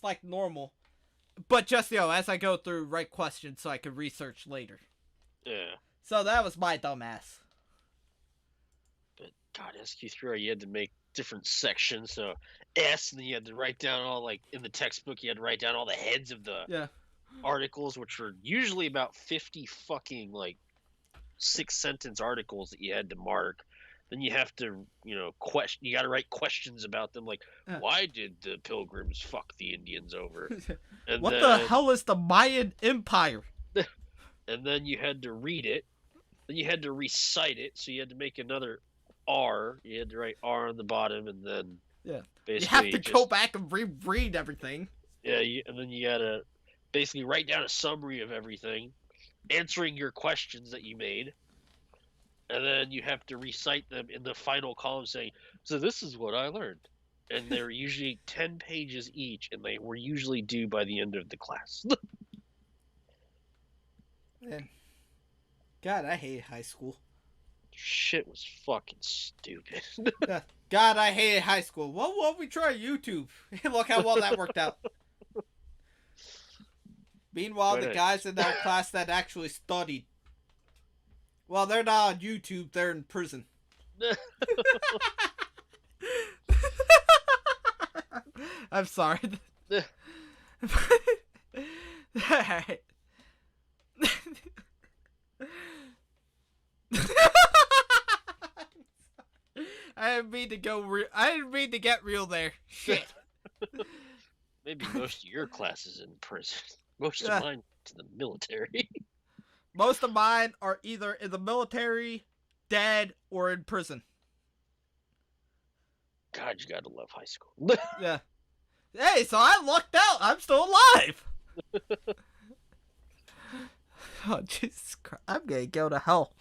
like normal. But just, you know, as I go through, write questions so I can research later.
Yeah.
So that was my dumbass.
But, God, SQ3R, you had to make different sections. So, S, and then you had to write down all, like, in the textbook, you had to write down all the heads of the articles, which were usually about 50 fucking, like, 6-sentence articles that you had to mark. Then you have to, you know, you got to write questions about them, like, why did the Pilgrims fuck the Indians over? And
what the hell is the Mayan Empire?
And then you had to read it. Then you had to recite it, so you had to make another R. You had to write R on the bottom, and then basically
you have to go back and reread everything.
Yeah, and then you got to basically write down a summary of everything, answering your questions that you made. And then you have to recite them in the final column saying, so this is what I learned. And they're usually 10 pages each, and they were usually due by the end of the class.
Man. God, I hate high school.
Shit was fucking stupid.
God, I hated high school. Well, why don't we try YouTube? Look how well that worked out. Meanwhile, the guys in that class that actually studied, well, they're not on YouTube, they're in prison. I'm sorry. Alright. I didn't mean to I didn't mean to get real there. Shit.
Maybe most of your classes in prison. Most of mine to the military.
Most of mine are either in the military, dead, or in prison.
God, you gotta love high school.
Yeah. Hey, so I lucked out. I'm still alive. Oh, Jesus Christ. I'm gonna go to hell.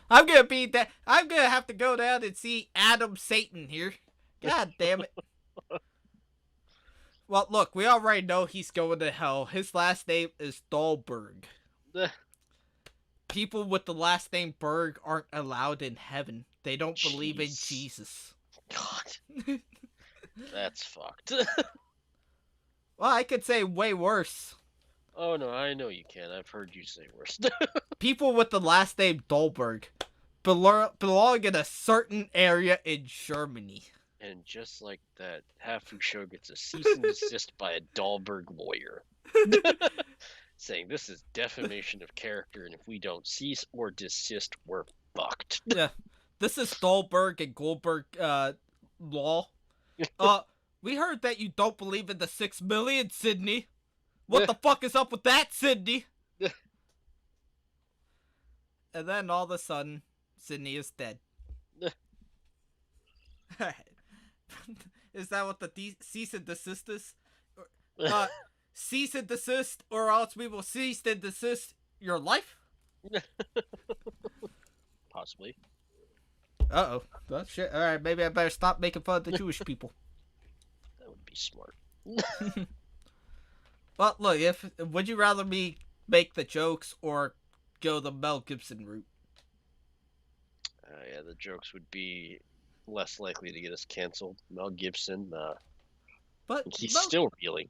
I'm gonna have to go down and see Adam Satan here. God damn it. Well, look, we already know he's going to hell. His last name is Dahlberg. People with the last name Berg aren't allowed in heaven. They don't believe in Jesus.
God. That's fucked.
Well, I could say way worse.
Oh, no, I know you can. I've heard you say worse.
People with the last name Dahlberg belong in a certain area in Germany.
And just like that, Hafu Show gets a cease and desist by a Dahlberg lawyer. Saying this is defamation of character, and if we don't cease or desist, we're fucked.
Yeah. This is Dahlberg and Goldberg law. We heard that you don't believe in the 6 million, Sydney. What the fuck is up with that, Sydney? And then all of a sudden, Sydney is dead. Is that what the cease and desist is? Cease and desist, or else we will cease and desist your life?
Possibly.
Uh-oh. Well, shit. Alright, maybe I better stop making fun of the Jewish people.
That would be smart.
Well, look, would you rather me make the jokes or go the Mel Gibson route?
Yeah, the jokes would be less likely to get us canceled. Mel Gibson,
But
he's still reeling.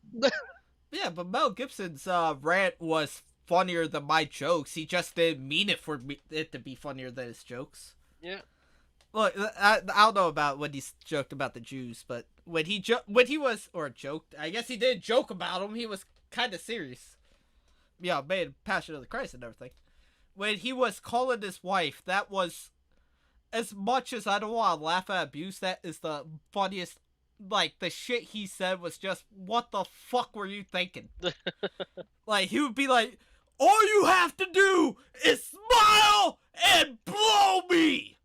yeah, but Mel Gibson's rant was funnier than my jokes. He just didn't mean it for it to be funnier than his jokes.
Yeah.
Look, I don't know about when he joked about the Jews, but when he joked, I guess he didn't joke about them. He was kind of serious. Yeah, made Passion of the Christ and everything. When he was calling his wife, that was, as much as I don't want to laugh at abuse, that is the funniest. Like, the shit he said was just, what the fuck were you thinking? Like, he would be like, all you have to do is smile and blow me!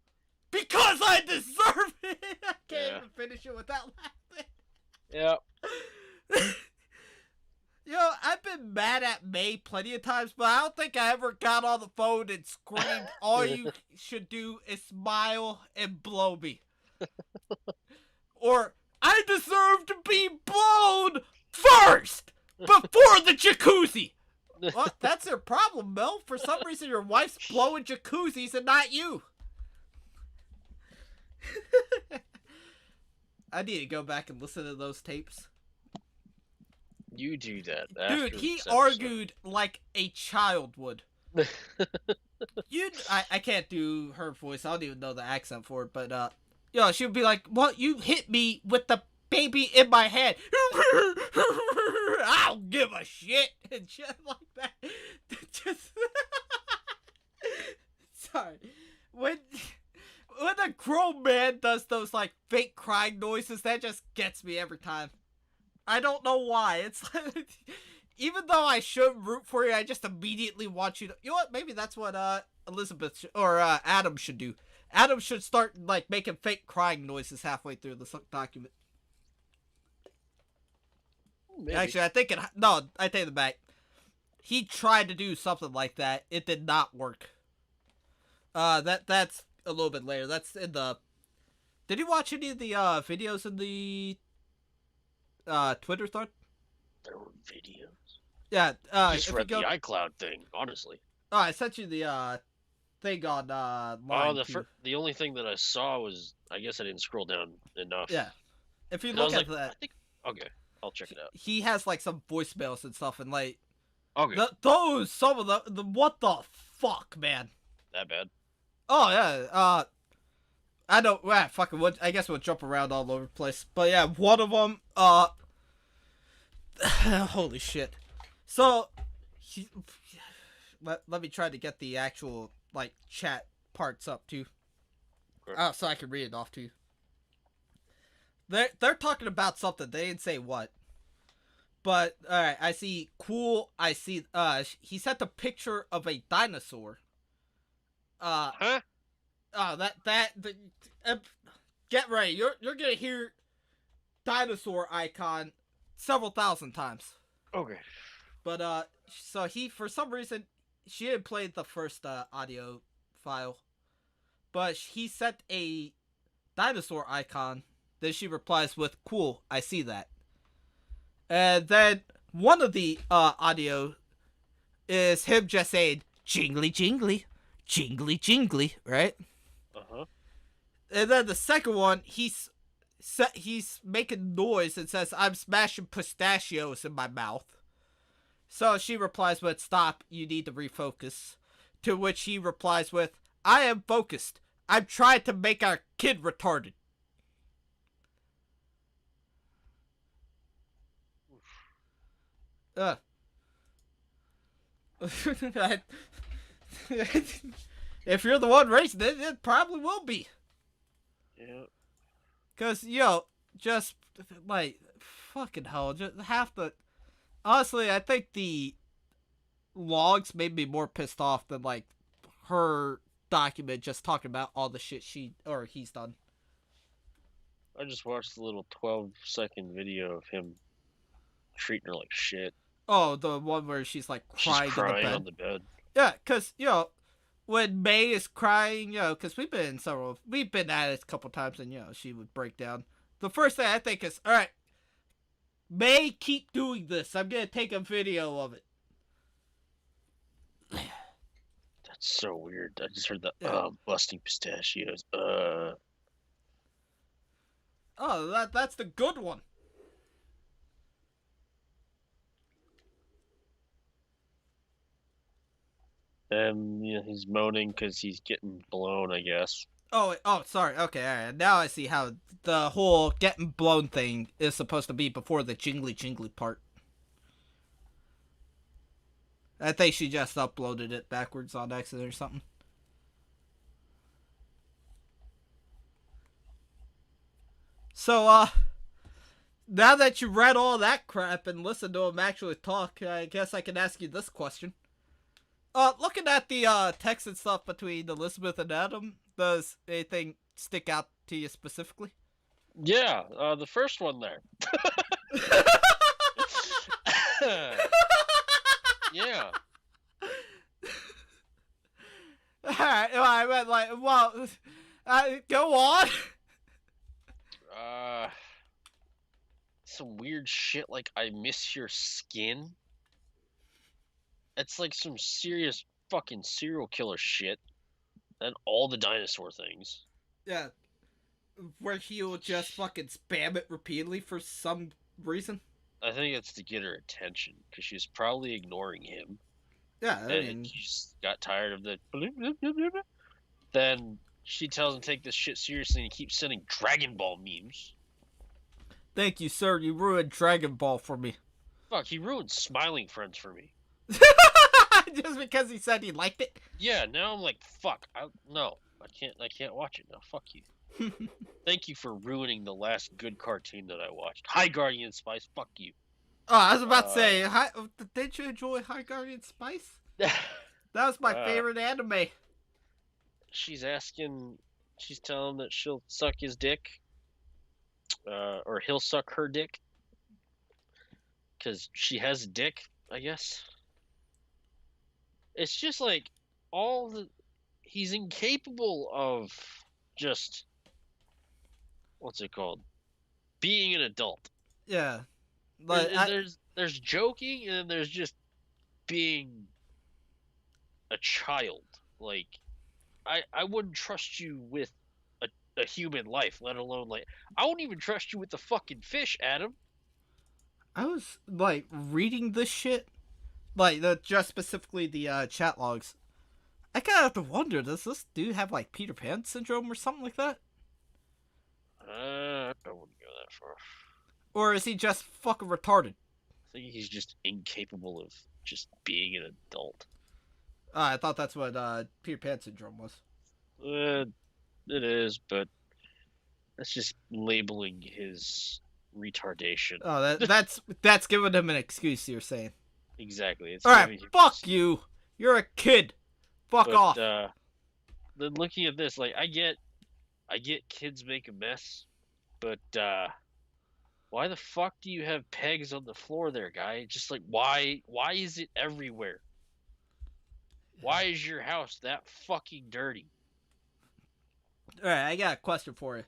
Because I deserve it! I can't even finish it without laughing.
Yeah.
Yo, I've been mad at May plenty of times, but I don't think I ever got on the phone and screamed, all you should do is smile and blow me. Or, I deserve to be blown first! Before the jacuzzi! Well, that's your problem, Mel. For some reason, your wife's blowing jacuzzis and not you. I need to go back and listen to those tapes.
You do that.
Dude, he argued like a child would. I can't do her voice. I don't even know the accent for it, but she would be like, well, you hit me with the baby in my head. I don't give a shit. And shit like that. Just sorry. When a grown man does those like fake crying noises, that just gets me every time. I don't know why. It's like, even though I should root for you, I just immediately want you to. You know what? Maybe that's what Elizabeth or Adam should do. Adam should start like making fake crying noises halfway through the document.
Maybe.
Actually, I take it back. He tried to do something like that. It did not work. That's a little bit later. That's in the. Did you watch any of the videos in the Twitter thread?
There were videos.
Yeah.
Just read the iCloud thing, honestly.
Oh, I sent you the thing on line.
The only thing that I saw was, I guess I didn't scroll down enough.
Yeah. If you look at that.
Okay, I'll check it out.
He has like some voicemails and stuff, and like.
Okay.
Some of the what the fuck, man.
That bad?
Oh yeah. I don't. I guess we'll jump around all over the place. But yeah, one of them. Holy shit. So, let me try to get the actual like chat parts up too. Sure. So I can read it off to you. They're talking about something. They didn't say what. But all right, I see. Cool. I see. He sent a picture of a dinosaur.
Huh?
Get ready. You're gonna hear dinosaur icon several thousand times.
Okay.
But so he, for some reason, she didn't play the first audio file, but he sent a dinosaur icon. Then she replies with, "Cool, I see that." And then one of the audio is him just saying, "Jingly, jingly, jingly, jingly," right?
Uh-huh.
And then the second one, he's making noise and says, "I'm smashing pistachios in my mouth." So she replies with, "Stop, you need to refocus." To which he replies with, "I am focused. I'm trying to make our kid retarded." If you're the one raising it, it probably will be.
Yeah.
Because, just, like, fucking hell, just half the... Honestly, I think the logs made me more pissed off than, like, her document just talking about all the shit he's done.
I just watched the little 12-second video of him treating her like shit.
Oh, the one where she's, like, crying
on the bed.
Yeah, because, when May is crying, because we've been at it a couple times, and, she would break down. The first thing I think is, all right, may keep doing this. I'm gonna take a video of it.
That's so weird. I just heard the
Yeah.
busting pistachios.
Oh, that's the good one.
Yeah, he's moaning because he's getting blown, I guess.
Oh, sorry. Okay, all right. Now I see how the whole getting blown thing is supposed to be before the jingly part. I think she just uploaded it backwards on accident or something. So, now that you read all that crap and listened to him actually talk, I guess I can ask you this question. Looking at the text and stuff between Elizabeth and Adam, does anything stick out to you specifically?
Yeah, the first one there. Yeah.
Alright, I meant like, well, go on.
Some weird shit like I miss your skin. It's like some serious fucking serial killer shit. And all the dinosaur things.
Yeah. Where he'll just fucking spam it repeatedly for some reason.
I think it's to get her attention, because she's probably ignoring him.
Yeah, I mean...
And she got tired of the... Then she tells him to take this shit seriously and he keeps sending Dragon Ball memes.
Thank you, sir. You ruined Dragon Ball for me.
Fuck, he ruined Smiling Friends for me.
Just because he said he liked it?
Yeah, now I'm like, fuck. No, I can't watch it now. Fuck you. Thank you for ruining the last good cartoon that I watched. High Guardian Spice, fuck you.
Oh, I was about to say, did you enjoy High Guardian Spice? That was my favorite anime.
She's telling him that she'll suck his dick. Or he'll suck her dick. Because she has a dick, I guess. It's just like, he's incapable of just, what's it called? Being an adult.
Yeah.
Like, there's joking, and then there's just being a child. Like, I wouldn't trust you with a human life, let alone, like, I won't even trust you with the fucking fish, Adam.
I was, like, reading this shit, like, just specifically the chat logs. I kind of have to wonder, does this dude have, like, Peter Pan syndrome or something like that?
I wouldn't go that far.
Or is he just fucking retarded?
I think he's just incapable of just being an adult.
I thought that's what Peter Pan syndrome was.
It is, but that's just labeling his retardation.
Oh, that's giving him an excuse, you're saying.
Exactly. It's
alright, fuck you! You're a kid! Fuck off!
Then looking at this, like, I get kids make a mess, but why the fuck do you have pegs on the floor there, guy? Just like, why is it everywhere? Why is your house that fucking dirty?
Alright, I got a question for you.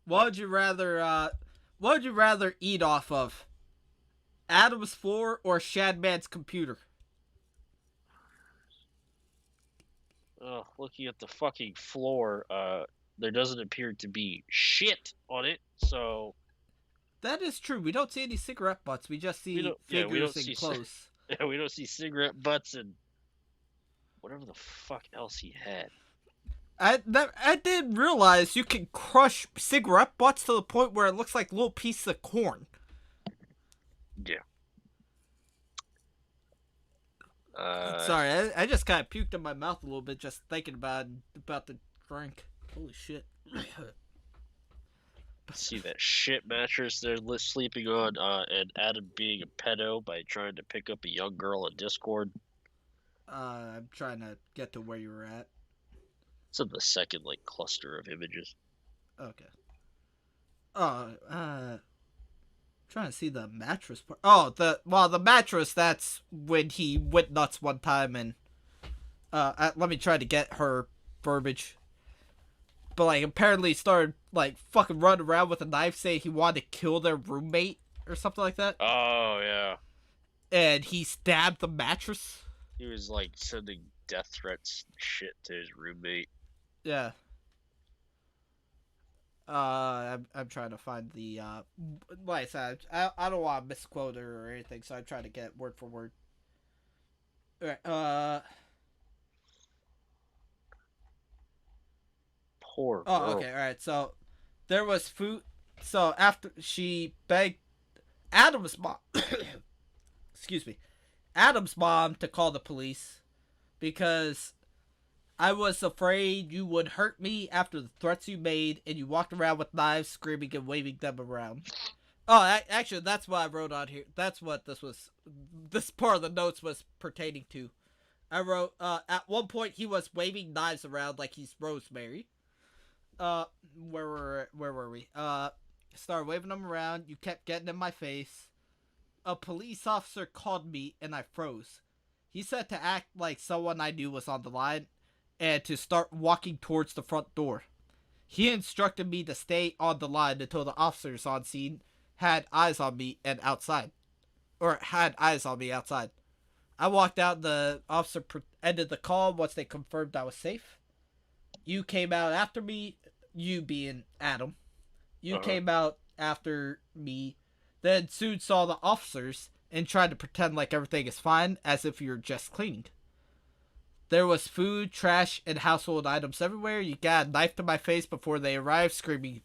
What would you rather eat off of? Adam's floor or Shadman's computer?
Oh, looking at the fucking floor, there doesn't appear to be shit on it, so...
That is true. We don't see any cigarette butts. We just see figures and clothes.
Yeah, we don't see cigarette butts and whatever the fuck else he had.
I didn't realize you can crush cigarette butts to the point where it looks like little pieces of corn.
Yeah.
Sorry, I just kind of puked in my mouth a little bit just thinking about the drink. Holy shit.
See that shit mattress they're sleeping on, and Adam being a pedo by trying to pick up a young girl on Discord.
I'm trying to get to where you were at.
It's in the second, like, cluster of images.
Okay. Trying to see the mattress part. Oh, the mattress, that's when he went nuts one time and, let me try to get her verbiage. But, like, apparently started, like, fucking running around with a knife saying he wanted to kill their roommate. or something like that.
Oh, yeah.
And he stabbed the mattress.
He was, like, sending death threats and shit to his roommate.
Yeah. I'm trying to find the, like I said, I don't want to misquote her or anything, so I'm trying to get word for word. Alright,
Poor
oh,
girl.
okay, alright, so there was food, so after she begged Adam's mom, excuse me, Adam's mom to call the police because I was afraid you would hurt me after the threats you made, and you walked around with knives, screaming and waving them around. Oh, actually, that's what I wrote on here. That's what this part of the notes was pertaining to. I wrote, at one point he was waving knives around like he's Rosemary. Where were we? Started waving them around. You kept getting in my face. A police officer called me and I froze. He said to act like someone I knew was on the line and to start walking towards the front door. He instructed me to stay on the line until the officers on scene had eyes on me and outside. Or had eyes on me outside. I walked out and the officer ended the call once they confirmed I was safe. You came out after me, you being Adam. You came out after me, then soon saw the officers and tried to pretend like everything is fine as if you're just cleaning. There was food, trash, and household items everywhere. You got a knife to my face before they arrived, screaming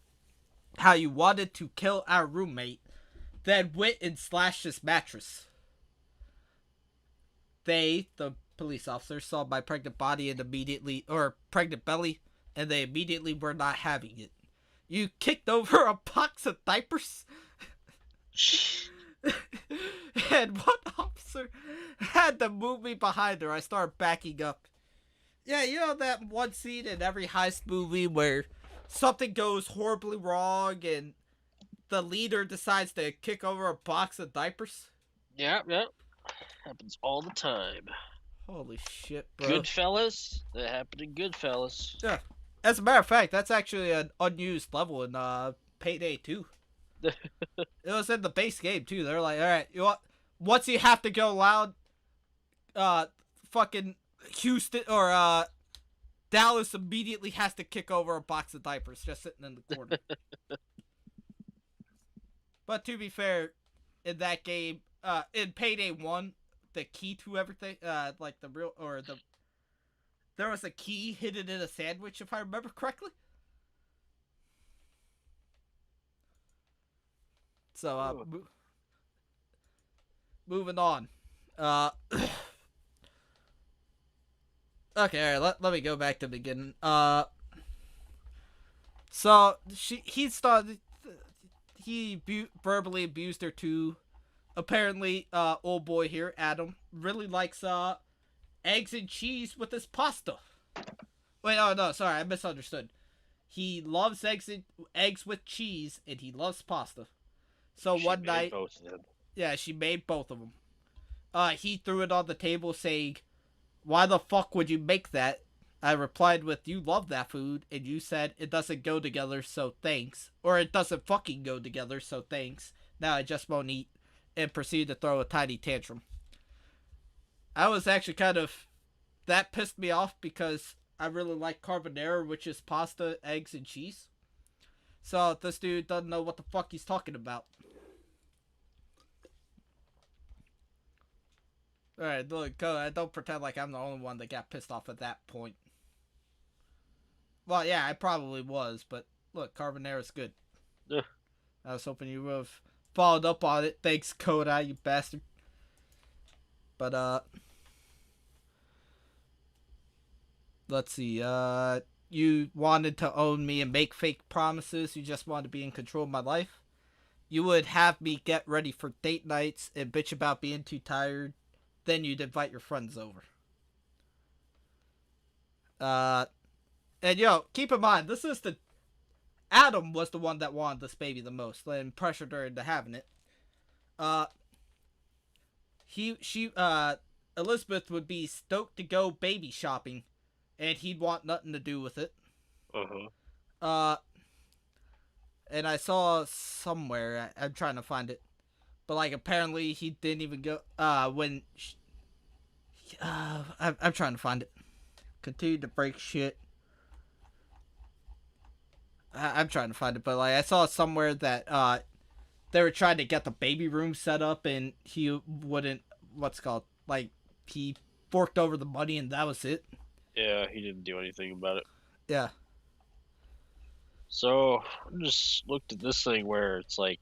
how you wanted to kill our roommate, then went and slashed his mattress. They, the police officers, saw my pregnant body and pregnant belly, and they immediately were not having it. You kicked over a box of diapers? And one officer had to move me behind her. I started backing up. Yeah, you know that one scene in every heist movie where something goes horribly wrong and the leader decides to kick over a box of diapers?
Yep. Happens all the time.
Holy shit, bro.
Goodfellas? That happened in Goodfellas.
Yeah. As a matter of fact, that's actually an unused level in Payday 2. It was in the base game, too. They're like, alright, you know what? Once you have to go loud, fucking Houston, or, Dallas immediately has to kick over a box of diapers just sitting in the corner. But to be fair, in that game, in Payday 1, the key to everything, like the real, or the, there was a key hidden in a sandwich, if I remember correctly. So, moving on. Okay, alright, let me go back to the beginning. So, he verbally abused her too. Apparently, old boy here, Adam, really likes, eggs and cheese with his pasta. Wait, oh no, sorry, I misunderstood. He loves eggs with cheese, and he loves pasta. So one night,
both of them.
Yeah, she made both of them. He threw it on the table, saying, "Why the fuck would you make that?" I replied with, "You love that food," and you said, "It doesn't go together, so thanks." Or, "It doesn't fucking go together, so thanks. Now I just won't eat," and proceeded to throw a tiny tantrum. I was actually that pissed me off because I really like carbonara, which is pasta, eggs, and cheese. So this dude doesn't know what the fuck he's talking about. Alright, look, don't pretend like I'm the only one that got pissed off at that point. Well, yeah, I probably was, but look, carbonara's good. I was hoping you would have followed up on it. Thanks, Koda, you bastard. But, let's see, you wanted to own me and make fake promises. You just wanted to be in control of my life. You would have me get ready for date nights and bitch about being too tired. Then you'd invite your friends over. And keep in mind, Adam was the one that wanted this baby the most and pressured her into having it. Elizabeth would be stoked to go baby shopping, and he'd want nothing to do with it. And I saw somewhere, I'm trying to find it. But like apparently he didn't even go when I'm trying to find it. Continue to break shit. I'm trying to find it, but like I saw somewhere that they were trying to get the baby room set up, and he wouldn't. What's it called? Like he forked over the money, and that was it.
Yeah, he didn't do anything about it.
Yeah.
So I just looked at this thing where it's like,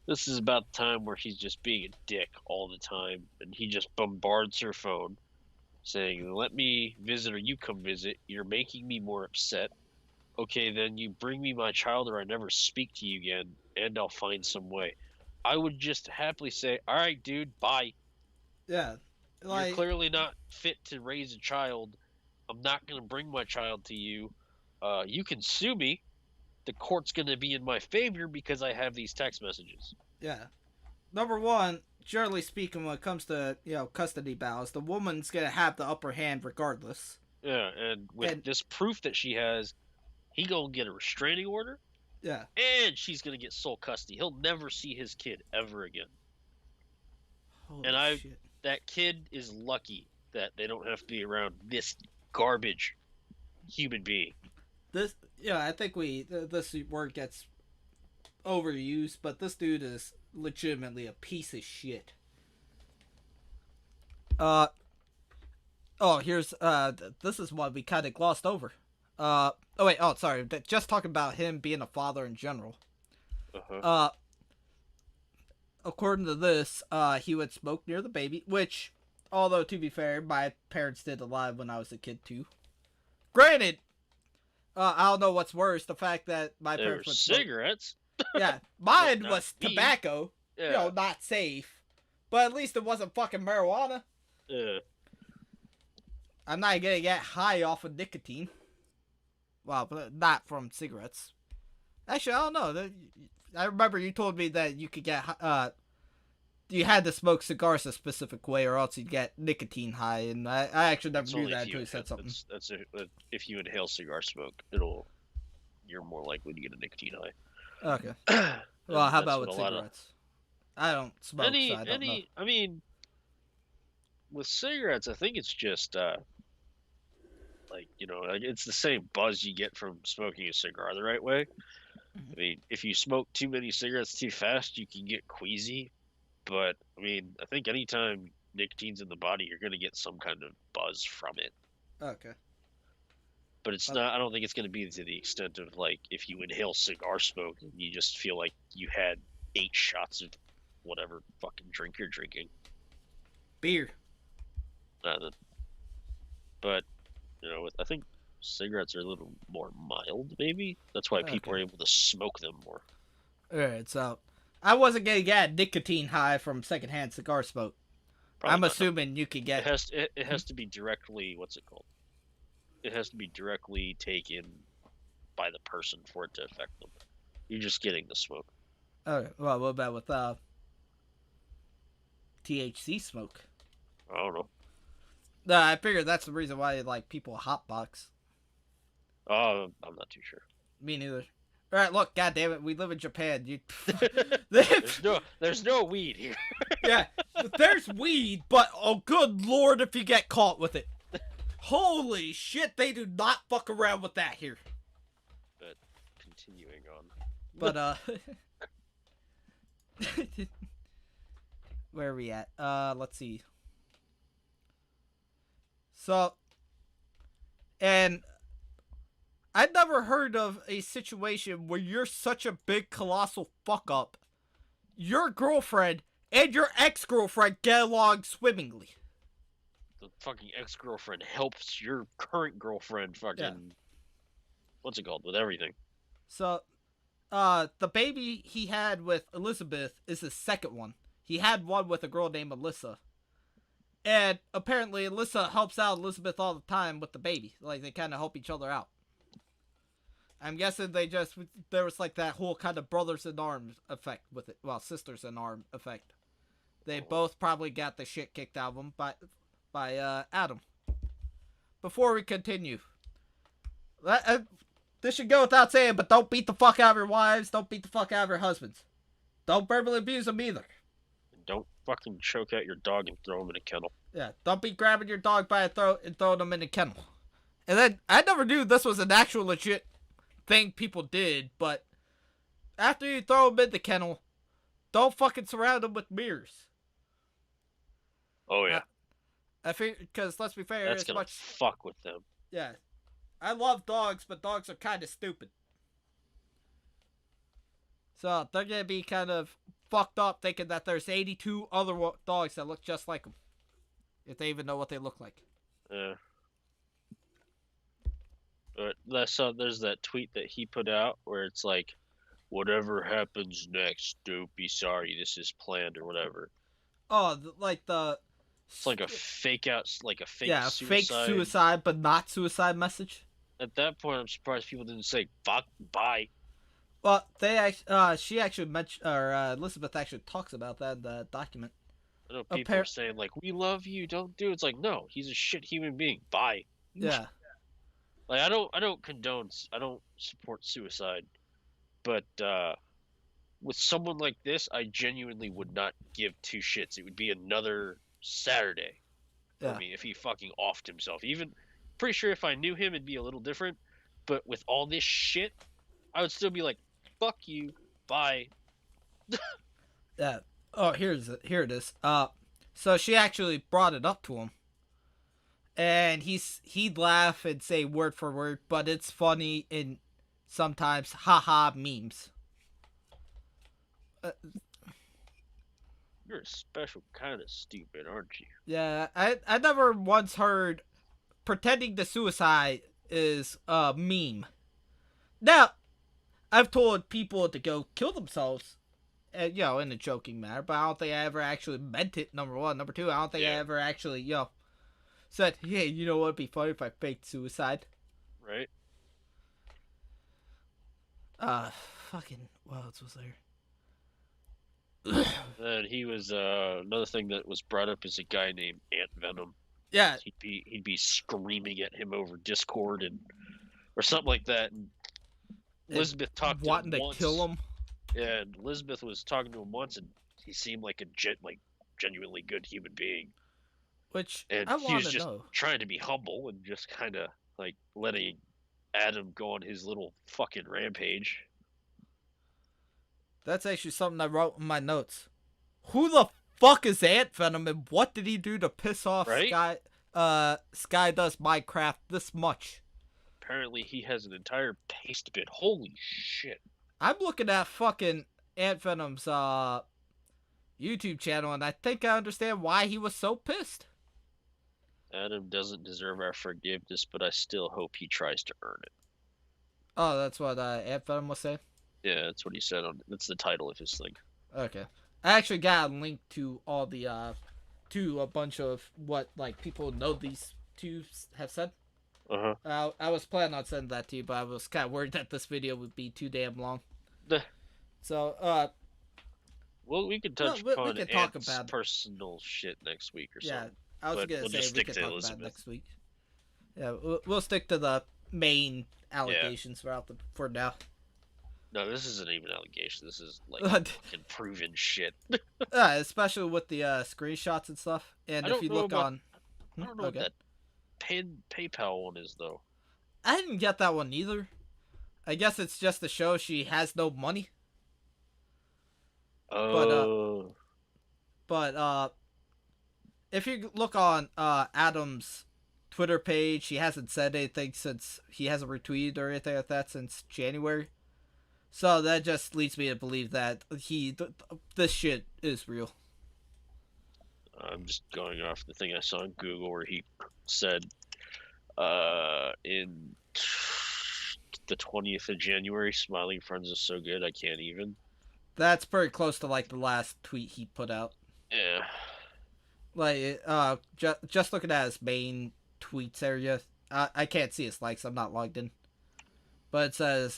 this is about the time where he's just being a dick all the time, and he just bombards her phone, saying, "Let me visit, or you come visit. You're making me more upset. Okay, then you bring me my child, or I never speak to you again, and I'll find some way." I would just happily say, "All right, dude, bye.
Yeah. Like,
You're clearly not fit to raise a child. I'm not going to bring my child to you. You can sue me. The court's going to be in my favor because I have these text messages."
yeah. Number one, generally speaking, when it comes to custody battles, the woman's gonna have the upper hand regardless.
Yeah, and with this proof that she has, he gonna get a restraining order.
Yeah.
And she's gonna get sole custody. He'll never see his kid ever again.
Holy shit.
That kid is lucky that they don't have to be around this garbage human being.
I think this word gets overused, but this dude is legitimately a piece of shit. Here's this is one we kind of glossed over. Sorry, just talking about him being a father in general. According to this, he would smoke near the baby, which, although to be fair, my parents did a lot when I was a kid too. Granted, I don't know what's worse, the fact that my parents would smoke
cigarettes.
Yeah, mine was
weed.
tobacco.
Yeah.
Not safe, but at least it wasn't fucking marijuana.
Yeah.
I'm not gonna get high off of nicotine. Well, not from cigarettes. Actually, I don't know. I remember you told me that you could get you had to smoke cigars a specific way, or else you'd get nicotine high. And I actually never knew that until you said something.
If you inhale cigar smoke, you're more likely to get a nicotine high.
Okay. Well, how about with cigarettes? I don't smoke, so I don't know.
I mean, with cigarettes, I think it's just it's the same buzz you get from smoking a cigar the right way. I mean, if you smoke too many cigarettes too fast, you can get queasy. But I mean, I think anytime nicotine's in the body, you're gonna get some kind of buzz from it.
Okay.
But it's not. I don't think it's going to be to the extent of like if you inhale cigar smoke and you just feel like you had 8 shots of whatever fucking drink you're drinking.
Beer.
But I think cigarettes are a little more mild. Maybe that's why people are able to smoke them more.
All right, so I wasn't gonna get a nicotine high from secondhand cigar smoke.
Probably
I'm
not.
assuming you could get.
It has to be directly. What's it called? It has to be directly taken by the person for it to affect them. You're just getting the smoke.
Okay. Well, what about with THC smoke?
I don't know.
No, I figure that's the reason why like people hotbox.
I'm not too sure.
Me neither. All right, look, goddamn it, we live in Japan.
There's no weed here.
Yeah, there's weed, but oh good lord, if you get caught with it. Holy shit, they do not fuck around with that here.
But continuing on.
But where are we at? Let's see. So, and I've never heard of a situation where you're such a big colossal fuck up. Your girlfriend and your ex-girlfriend get along swimmingly.
The fucking ex-girlfriend helps your current girlfriend fucking what's it called with everything.
So the baby he had with Elizabeth is his second one. He had one with a girl named Alyssa, and apparently Alyssa helps out Elizabeth all the time with the baby. Like they kind of help each other out. I'm guessing there was like that whole kind of brothers in arms effect with it. Well, sisters in arm effect. They both probably got the shit kicked out of them by Adam. Before we continue, this should go without saying, but don't beat the fuck out of your wives. Don't beat the fuck out of your husbands. Don't verbally abuse them either.
And don't fucking choke out your dog and throw him in a kennel.
Yeah, don't be grabbing your dog by the throat and throwing them in a kennel. And then, I never knew this was an actual legit thing people did, but after you throw them in the kennel, don't fucking surround them with mirrors.
Oh, yeah.
I think, because let's be fair,
That's gonna fuck with them.
Yeah. I love dogs, but dogs are kind of stupid. So, they're gonna be kind of fucked up thinking that there's 82 other dogs that look just like them. If they even know what they look like.
Yeah. But there's that tweet that he put out where it's like, whatever happens next, don't be sorry, this is planned or whatever.
Oh,
It's like a fake
yeah,
suicide.
fake suicide, but not suicide message.
At that point, I'm surprised people didn't say "fuck, bye."
Well, she actually mentioned, or Elizabeth actually talks about that in the document.
I know people are saying like, "We love you, don't do it." It's like, no, he's a shit human being. Bye.
Yeah.
Like I don't condone, I don't support suicide, but with someone like this, I genuinely would not give two shits. It would be another Saturday for me if he fucking offed himself. Even pretty sure if I knew him, it'd be a little different. But with all this shit, I would still be like, "Fuck you, bye."
Yeah. Oh, here it is. So she actually brought it up to him, and he'd laugh and say word for word, but it's funny in sometimes haha memes.
You're a special kind of stupid, aren't you?
Yeah, I never once heard pretending to suicide is a meme. Now, I've told people to go kill themselves, in a joking manner, but I don't think I ever actually meant it, number one. Number two, I don't think I ever actually, said, hey, you know what would be funny if I faked suicide?
Right.
Fucking, what else was there?
And he was another thing that was brought up is a guy named Ant Venom.
Yeah,
he'd be screaming at him over Discord or something like that. And Elizabeth talked to him
wanting to kill him.
Yeah, and Elizabeth was talking to him once, and he seemed like a genuinely good human being.
Which
and
I
he
want
was
to
just
know.
trying to be humble and just kind of like letting Adam go on his little fucking rampage.
That's actually something I wrote in my notes. Who the fuck is Ant Venom, and what did he do to piss off SkyDoesMinecraft this much?
Apparently he has an entire paste bit. Holy shit.
I'm looking at fucking Ant Venom's YouTube channel, and I think I understand why he was so pissed.
Adam doesn't deserve our forgiveness, but I still hope he tries to earn it.
Oh, that's what Ant Venom was saying?
Yeah, that's what he said. That's the title of his thing.
Okay. I actually got a link to all the, to a bunch of what, like, people know these two have said.
Uh-huh.
I was planning on sending that to you, but I was kind of worried that this video would be too damn long. So,
well, we can touch upon Ant's personal shit next week or something.
Yeah, I was going to say we could talk about it next week. Yeah, we'll stick to the main allegations for now.
No, this isn't even an allegation. This is like fucking proven shit.
Especially with the screenshots and stuff. And if you look on,
I don't know what that PayPal one is though.
I didn't get that one either. I guess it's just to show she has no money.
Oh.
But if you look on Adam's Twitter page, he hasn't said anything since he hasn't retweeted or anything like that since January. So that just leads me to believe that this shit is real.
I'm just going off the thing I saw on Google where he said in the 20th of January, smiling friends is so good I can't even.
That's pretty close to like the last tweet he put out.
Yeah.
Like just looking at his main tweets area, I can't see his likes. I'm not logged in. But it says,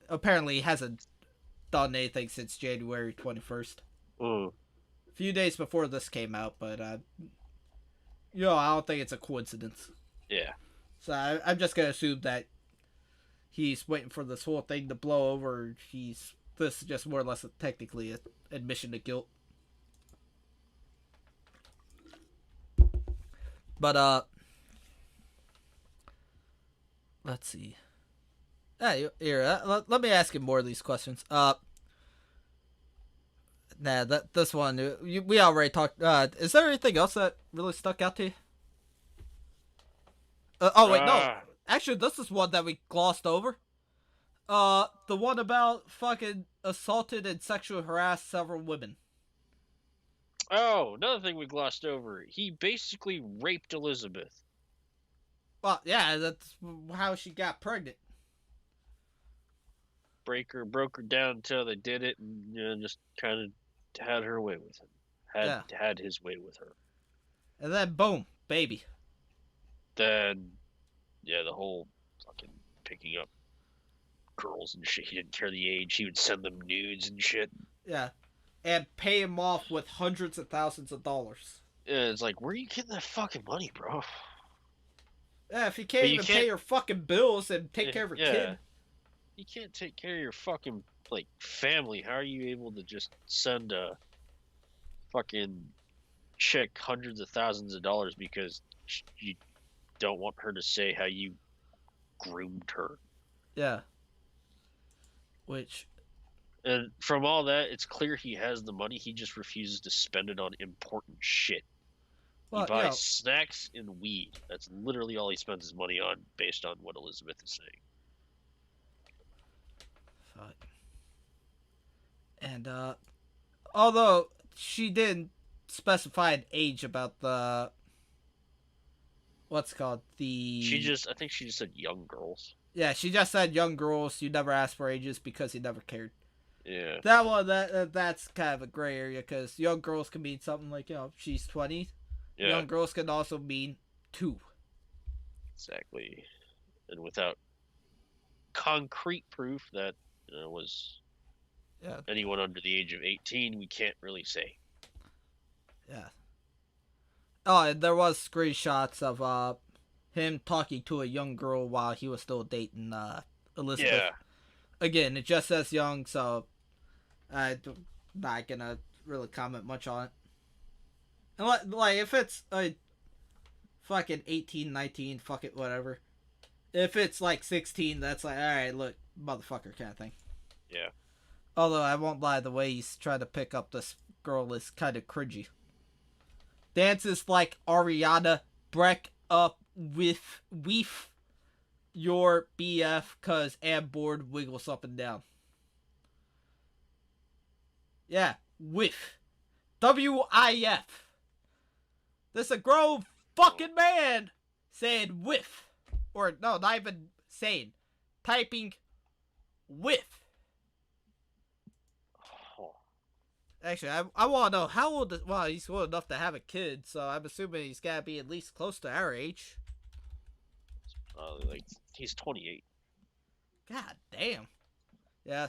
apparently he hasn't done anything since January 21st. A few days before this came out, but, I don't think it's a coincidence.
Yeah.
So I'm just going to assume that he's waiting for this whole thing to blow over. He's this is just more or less technically an admission to guilt. But let's see. Hey, here, let me ask you more of these questions. This one we already talked. Is there anything else that really stuck out to you? Oh wait, no. Actually, this is one that we glossed over. The one about fucking assaulted and sexually harassed several women.
Oh, another thing we glossed over. He basically raped Elizabeth.
Well, yeah, that's how she got pregnant.
Broke her down until they did it, and just kind of had her way with him. Had his way with her.
And then boom, baby.
Then, yeah, the whole fucking picking up girls and shit. He didn't care the age. He would send them nudes and shit.
Yeah. And pay him off with hundreds of thousands of dollars.
Yeah, it's like, where are you getting that fucking money, bro?
Yeah, if you can't even pay your fucking bills and take care of your kid.
You can't take care of your fucking, like, family. How are you able to just send a fucking check hundreds of thousands of dollars because you don't want her to say how you groomed her?
Yeah. Which...
And from all that, it's clear he has the money. He just refuses to spend it on important shit. Well, he buys snacks and weed. That's literally all he spends his money on, based on what Elizabeth is saying.
Fuck. And, although she didn't specify an age about the... What's it called?
I think she just said young girls.
Yeah, she just said young girls. You never asked for ages because he never cared.
Yeah.
That one, that's kind of a gray area because young girls can mean something like, she's 20. Yeah. Young girls can also mean 2.
Exactly. And without concrete proof that was anyone under the age of 18, we can't really say.
Yeah. Oh, and there was screenshots of him talking to a young girl while he was still dating Elizabeth. Yeah. Again, it just says young, so I'm not gonna really comment much on it. And like if it's fucking 18, 19, fuck it, whatever. If it's like 16, that's like, alright, look, motherfucker kind of thing.
Yeah.
Although I won't lie, the way he's trying to pick up this girl is kind of cringy. Dances like Ariana, break up with your BF cause am bored, wiggles up and down. Yeah, whiff. W-I-F. This is a grown fucking man saying whiff. Or, no, not even saying. Typing whiff. Actually, I want to know how old is... Well, he's old enough to have a kid, so I'm assuming he's got to be at least close to our age.
Like, he's 28.
God damn. Yeah.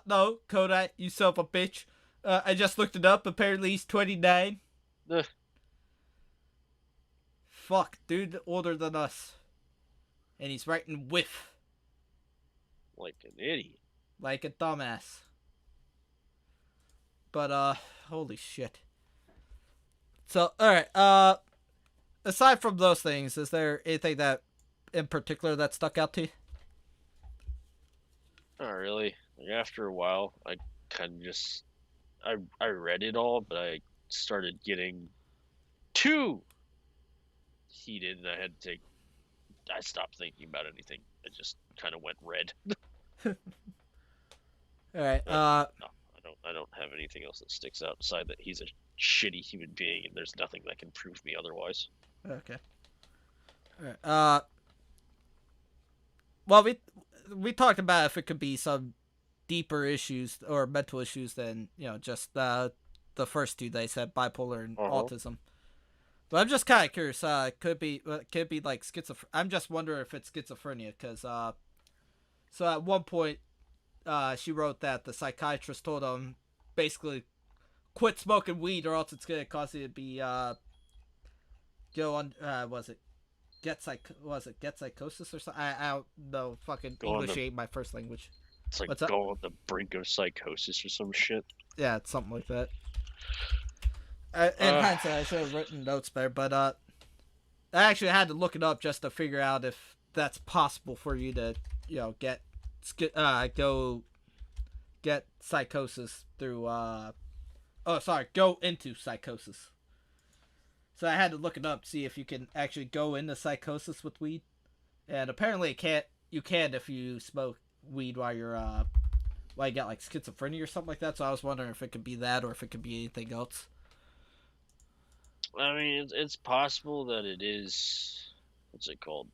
No, Kodak, you son of a bitch. I just looked it up. Apparently he's 29. Fuck, dude older than us. And he's writing whiff.
Like an idiot.
Like a dumbass. But, holy shit. So, alright, aside from those things, is there anything that, in particular, that stuck out to you?
Not really. Like, after a while, I kind of just... I read it all, but I started getting too heated, and I stopped thinking about anything. It just kind of went red.
Alright,
no, I don't have anything else that sticks out aside that he's a shitty human being, and there's nothing that can prove me otherwise.
Okay. Alright, well, we talked about if it could be some deeper issues or mental issues than, just the first two they said, bipolar and autism. But I'm just kind of curious. Could be like schizophrenia. I'm just wondering if it's schizophrenia because so at one point she wrote that the psychiatrist told him basically quit smoking weed or else it's gonna cause you to be get psychosis or something. I don't know. Fucking English ain't my first language.
It's like
What's up?
go on the brink of psychosis or some shit.
Yeah, it's something like that. In
Uh,
hindsight, I should have written notes better, but I actually had to look it up just to figure out if that's possible for you to, go get psychosis through. Go into psychosis. So I had to look it up to see if you can actually go into psychosis with weed, and apparently it can't. You can if you smoke weed while you got like schizophrenia or something like that. So I was wondering if it could be that or if it could be anything else.
I mean, it's possible that it is. What's it called?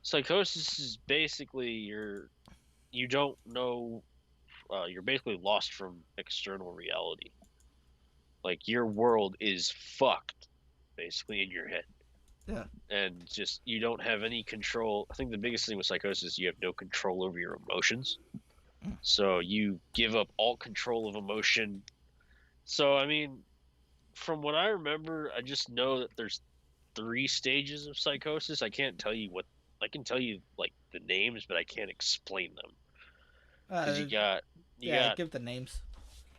Psychosis is basically you don't know. You're basically lost from external reality. Like your world is fucked, basically in your head,
Yeah.
and just you don't have any control. I think the biggest thing with psychosis is you have no control over your emotions. So you give up all control of emotion. So I mean, from what I remember, I just know that there's 3 stages of psychosis. I can't tell you what I can tell you like the names, but I can't explain them because
Uh,
you
yeah.
got
Give the names.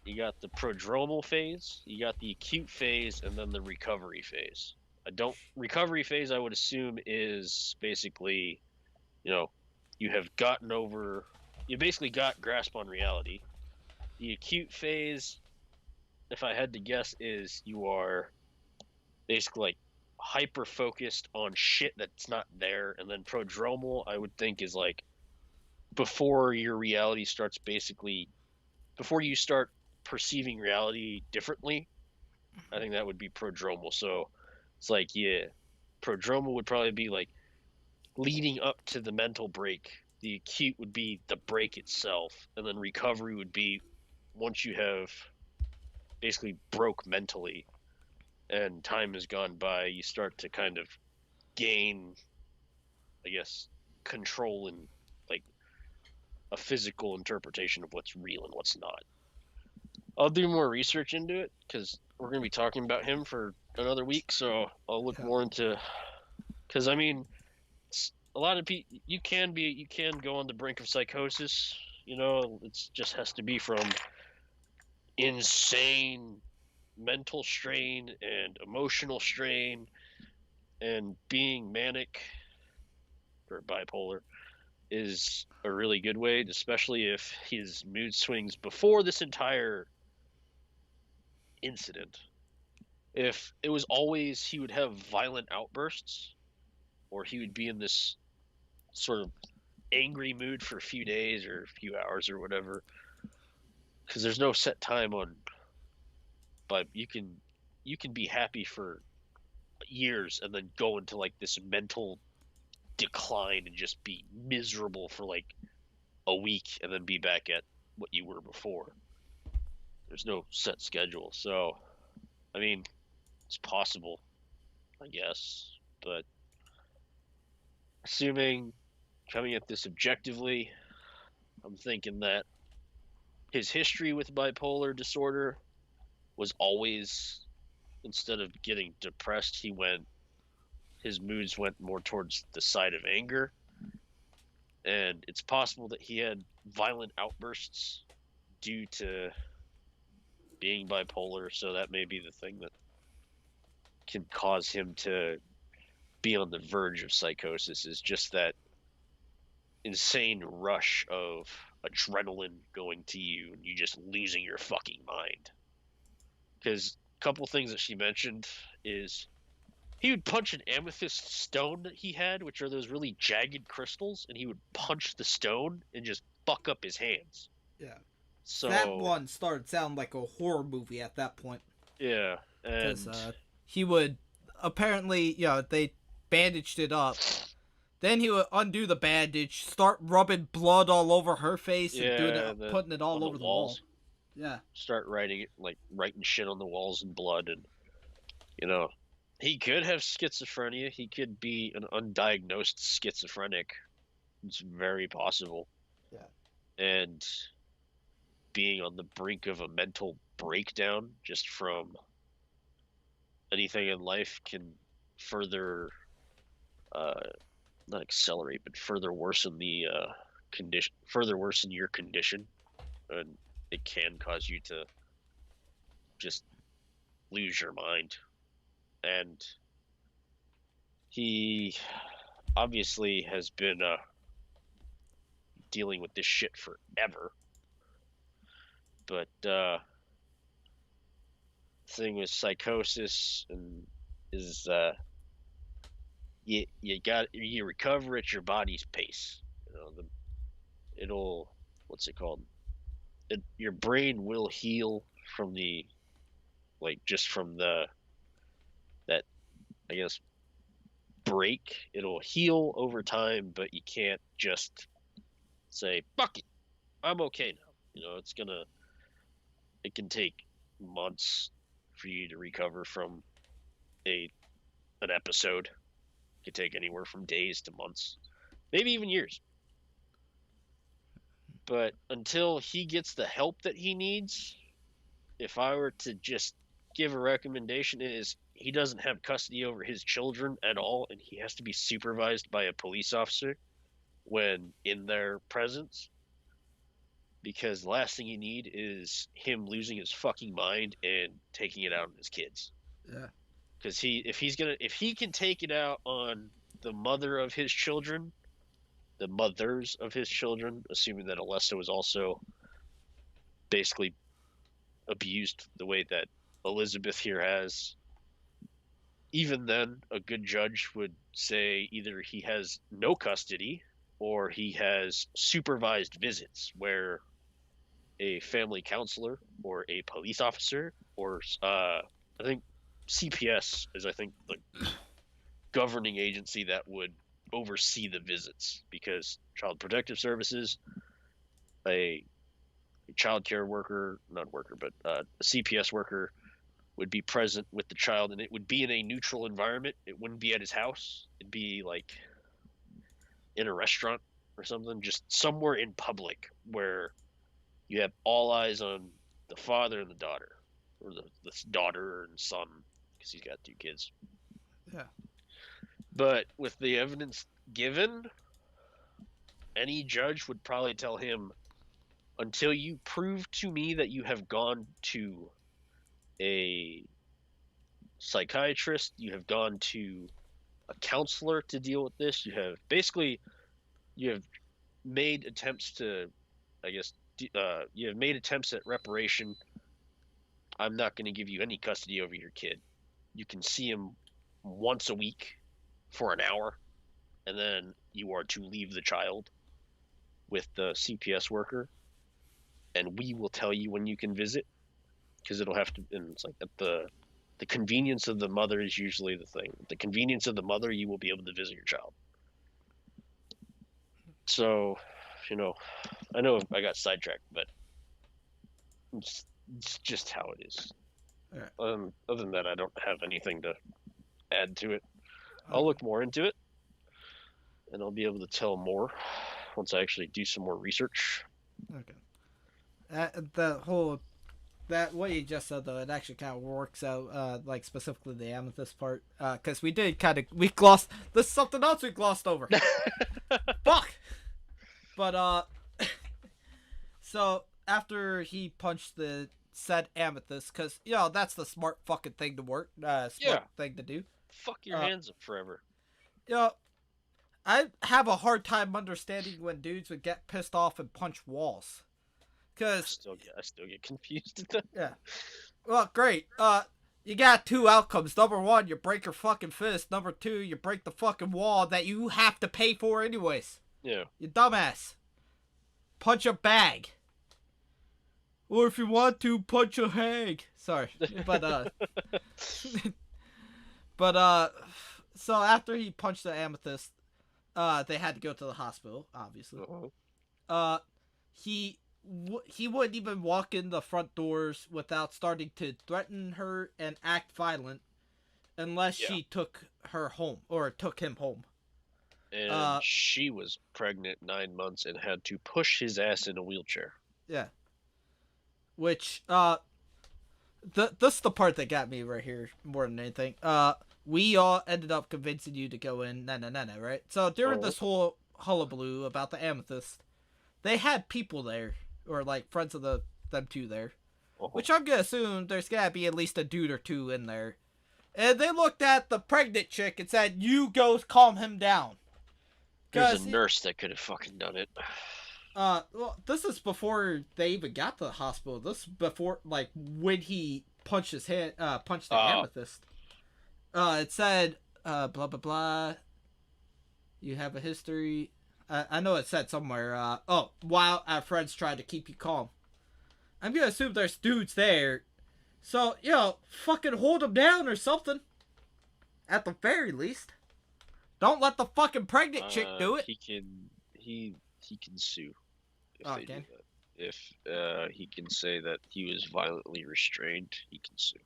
you got the prodromal phase, you got the acute phase, and then the recovery phase. I don't recovery phase. I would assume is basically, you know, you have gotten over. You basically got grasp on reality. The acute phase, if I had to guess, is you are basically like hyper focused on shit that's not there, and then prodromal I would think is like before your reality starts basically before you start perceiving reality differently. I think that would be prodromal. So it's like prodromal would probably be like leading up to the mental break. The acute would be the break itself, and then recovery would be once you have basically broke mentally and time has gone by, you start to kind of gain, I guess, control and like a physical interpretation of what's real and what's not. I'll do more research into it because we're going to be talking about him for another week, so I'll look more into. Because I mean, a lot of people you can go on the brink of psychosis. You know, it just has to be from insane mental strain and emotional strain and being manic or bipolar is a really good way, especially if his mood swings before this entire incident. If it was always he would have violent outbursts or he would be in this sort of angry mood for a few days or a few hours or whatever, because there's no set time on, but you can be happy for years and then go into like this mental decline and just be miserable for like a week and then be back at what you were before. There's no set schedule. So, I mean, it's possible, I guess, but assuming coming at this objectively, I'm thinking that his history with bipolar disorder was always, instead of getting depressed, his moods went more towards the side of anger. And it's possible that he had violent outbursts due to being bipolar, so that may be the thing that can cause him to be on the verge of psychosis, is just that insane rush of adrenaline going to you and you just losing your fucking mind. Because a couple things that she mentioned is he would punch an amethyst stone that he had, which are those really jagged crystals, and he would punch the stone and just fuck up his hands.
Yeah.
So
that one started sounding like a horror movie at that point.
Yeah, and
because he would apparently, they bandaged it up. Then he would undo the bandage, start rubbing blood all over her face, and putting it all over the wall. Yeah.
Start writing shit on the walls in blood, and he could have schizophrenia. He could be an undiagnosed schizophrenic. It's very possible.
Yeah.
And being on the brink of a mental breakdown just from anything in life can further not accelerate but further worsen the condition, further worsen your condition, and it can cause you to just lose your mind. And he obviously has been dealing with this shit forever. But thing with psychosis and is you recover at your body's pace. You know, it'll, what's it called? Your brain will heal from the, like, just from that, I guess, break. It'll heal over time, but you can't just say, fuck it, I'm okay now. You know, it can take months for you to recover from an episode. It could take anywhere from days to months, maybe even years. But until he gets the help that he needs, if I were to just give a recommendation, it is he doesn't have custody over his children at all, and he has to be supervised by a police officer when in their presence. Because the last thing you need is him losing his fucking mind and taking it out on his kids.
Yeah.
Because if he can take it out on the mother of his children, the mothers of his children, assuming that Alessa was also basically abused the way that Elizabeth here has, even then, a good judge would say either he has no custody or he has supervised visits where a family counselor or a police officer or I think CPS is, I think, the governing agency that would oversee the visits, because Child Protective Services, a child care worker, not worker, but a CPS worker would be present with the child, and it would be in a neutral environment. It wouldn't be at his house. It'd be like in a restaurant or something, just somewhere in public where you have all eyes on the father and the daughter, or the daughter and son, because he's got 2 kids.
Yeah.
But with the evidence given, any judge would probably tell him, until you prove to me that you have gone to a psychiatrist, you have gone to a counselor to deal with this, you have made attempts to, I guess, you have made attempts at reparation, I'm not going to give you any custody over your kid. You can see him once a week for an hour, and then you are to leave the child with the CPS worker, and we will tell you when you can visit, because it'll have to, and it's like at the convenience of the mother is usually the thing. The convenience of the mother, you will be able to visit your child. So, you know, I know I got sidetracked, but it's just how it is.
Right.
Other than that, I don't have anything to add to it. I'll look more into it, and I'll be able to tell more once I actually do some more research.
Okay. What you just said, though, it actually kind of works out, like specifically the amethyst part, because we glossed. This is something else we glossed over. Fuck. But so after he punched the said amethyst, because that's the smart fucking thing to work, thing to do.
Fuck your hands up forever.
I have a hard time understanding when dudes would get pissed off and punch walls. Cause
I still get confused at that.
Yeah. Well, great. You got 2 outcomes. Number 1, you break your fucking fist. Number 2, you break the fucking wall that you have to pay for anyways.
Yeah.
You dumbass. Punch a bag. Or if you want to, punch a hag. Sorry. But, so after he punched the amethyst, they had to go to the hospital, obviously.
Uh-huh.
He wouldn't even walk in the front doors without starting to threaten her and act violent unless she took her home, or took him home.
And she was pregnant 9 months and had to push his ass in a wheelchair.
Yeah. Which, this is the part that got me right here more than anything. We all ended up convincing you to go in, right? So during this whole hullabaloo about the amethyst, they had people there, or like friends of them two there,
Uh-huh.
which I'm gonna assume there's gotta be at least a dude or two in there. And they looked at the pregnant chick and said, "You go calm him down."
There's a nurse that could have fucking done it.
Well, this is before they even got to the hospital. This is before, like, when he punched his hand, punched the amethyst. It said, blah blah blah. You have a history. I know it said somewhere. While our friends tried to keep you calm. I'm gonna assume there's dudes there, so fucking hold him down or something. At the very least, don't let the fucking pregnant chick do it.
He can sue. If they
Okay.
do that. If he can say that he was violently restrained, he can sue.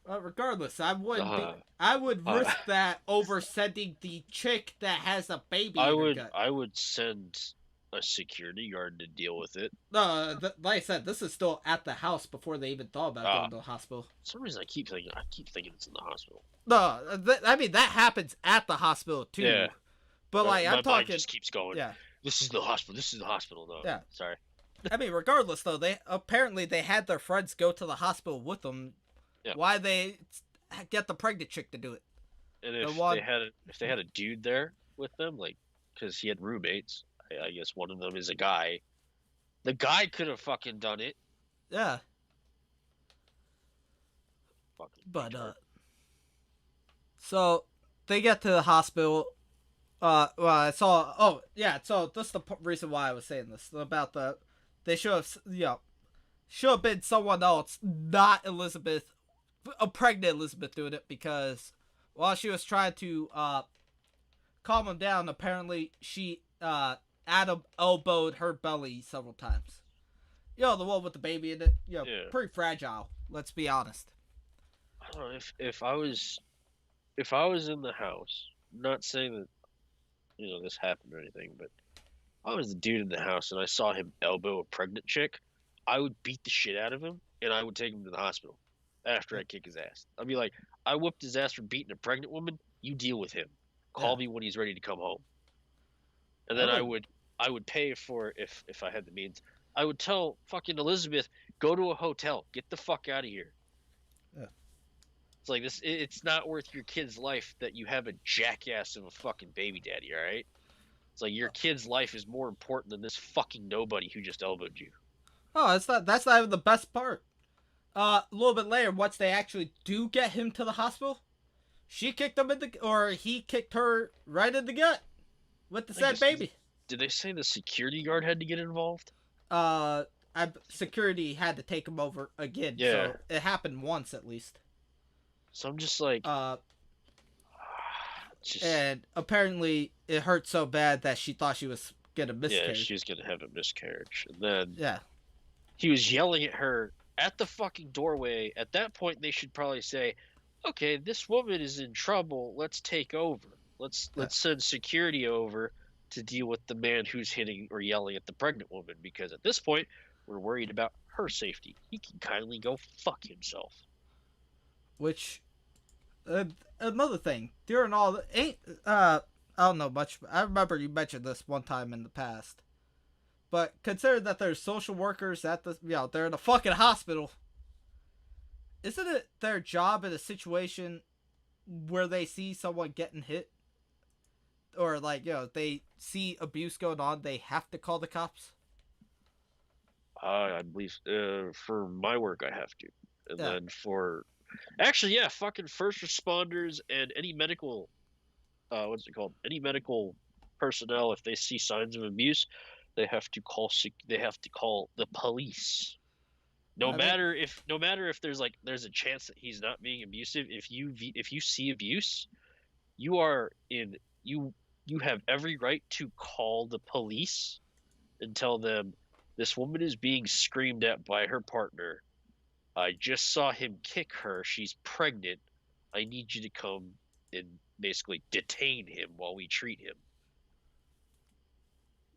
Regardless, I would risk that over sending the chick that has a baby in her gut.
I would send a security guard to deal with it.
Like I said, this is still at the house before they even thought about going to the hospital.
For some reason, I keep thinking it's in the hospital.
No, I mean that happens at the hospital too.
Yeah.
But like I'm
my
talking,
mind just keeps going.
Yeah.
This is the hospital. This is the hospital. No.
Yeah.
Sorry.
I mean, regardless though, they had their friends go to the hospital with them.
Yeah.
Why they get the pregnant chick to do it?
And if they had a dude there with them, like, because he had roommates, I guess one of them is a guy. The guy could have fucking done it.
Yeah.
Fucking.
But so they get to the hospital. Well, I saw. Oh, yeah. So that's the reason why I was saying this about they should have been someone else, not Elizabeth, a pregnant Elizabeth doing it, because while she was trying to calm him down, apparently she Adam elbowed her belly several times. The one with the baby in it. Yeah. Pretty fragile. Let's be honest.
I don't know if I was in the house, not saying that this happened or anything, but if I was the dude in the house and I saw him elbow a pregnant chick, I would beat the shit out of him and I would take him to the hospital after I kick his ass. I'd be like, I whooped his ass for beating a pregnant woman. You deal with him. Call me when he's ready to come home. And then I would pay for if I had the means. I would tell fucking Elizabeth, go to a hotel, get the fuck out of here.
Yeah.
It's like this. It's not worth your kid's life that you have a jackass of a fucking baby daddy. All right. It's like your kid's life is more important than this fucking nobody who just elbowed you.
Oh, that's not even the best part. A little bit later, once they actually do get him to the hospital, she kicked him he kicked her right in the gut with the said baby.
Did they say the security guard had to get involved?
Security had to take him over again.
Yeah.
So it happened once at least.
So I'm just like,
and apparently it hurt so bad that she thought she was gonna miscarriage.
Yeah, she was gonna have a miscarriage, and then
he
was yelling at her at the fucking doorway. At that point, they should probably say, "Okay, this woman is in trouble. Let's take over. Let's send security over to deal with the man who's hitting or yelling at the pregnant woman, because at this point, we're worried about her safety. He can kindly go fuck himself."
Which, another thing, during all I don't know much. I remember you mentioned this one time in the past, but consider that there's social workers at they're in a fucking hospital. Isn't it their job in a situation where they see someone getting hit, or they see abuse going on, they have to call the cops?
I believe for my work I have to, and then for fucking first responders and any medical, any medical personnel, if they see signs of abuse, they have to call the police. No matter if there's a chance that he's not being abusive, if you see abuse, you have every right to call the police and tell them, this woman is being screamed at by her partner. I just saw him kick her. She's pregnant. I need you to come and basically detain him while we treat him.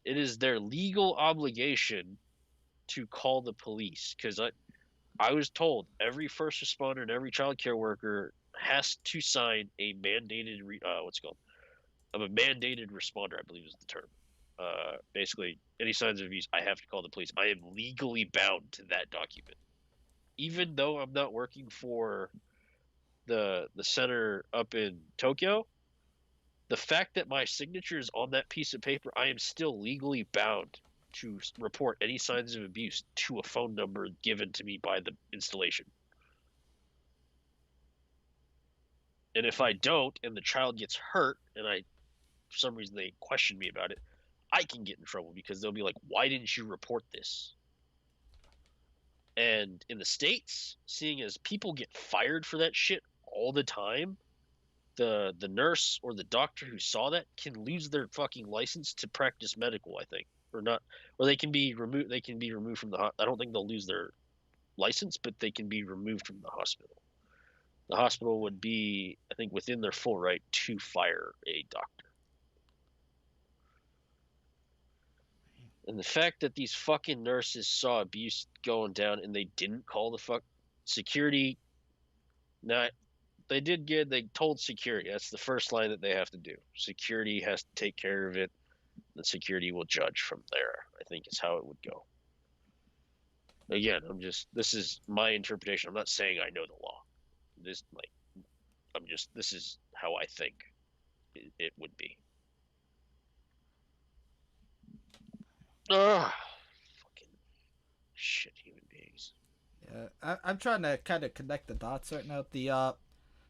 It is their legal obligation to call the police, because I was told every first responder and every child care worker has to sign a mandated a mandated responder, I believe is the term. basically any signs of abuse, I have to call the police. I am legally bound to that document, even though I'm not working for the center up in Tokyo. The fact that my signature is on that piece of paper, I am still legally bound to report any signs of abuse to a phone number given to me by the installation. And if I don't, and the child gets hurt, and for some reason they question me about it, I can get in trouble because they'll be like, why didn't you report this? And in the States, seeing as people get fired for that shit all the time, the nurse or the doctor who saw that can lose their fucking license to practice medical, I think. Or not, or they can be removed from the I don't think they'll lose their license, but they can be removed from the hospital. The hospital would be, I think, within their full right to fire a doctor. And the fact that these fucking nurses saw abuse going down and they didn't call the security. Now, they told security. That's the first line that they have to do. Security has to take care of it. The security will judge from there, I think is how it would go. Again, this is my interpretation. I'm not saying I know the law. This is how I think it would be. Ugh. Fucking shit human beings.
Yeah, I'm trying to kind of connect the dots right now.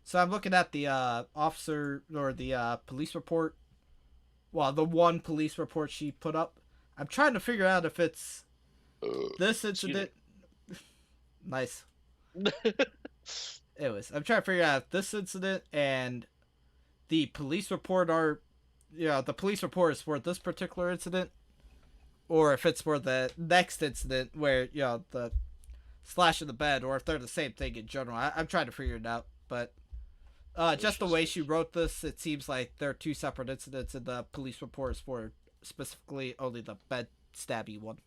So I'm looking at the officer or the police report. Well, the one police report she put up. I'm trying to figure out if it's this incident. Nice. Anyways, I'm trying to figure out if this incident and the police report are, the police report is for this particular incident, or if it's for the next incident where, the slash in the bed, or if they're the same thing in general. I'm trying to figure it out, but just the way she wrote this, it seems like there are two separate incidents, and the police report is for specifically only the bed stabby one.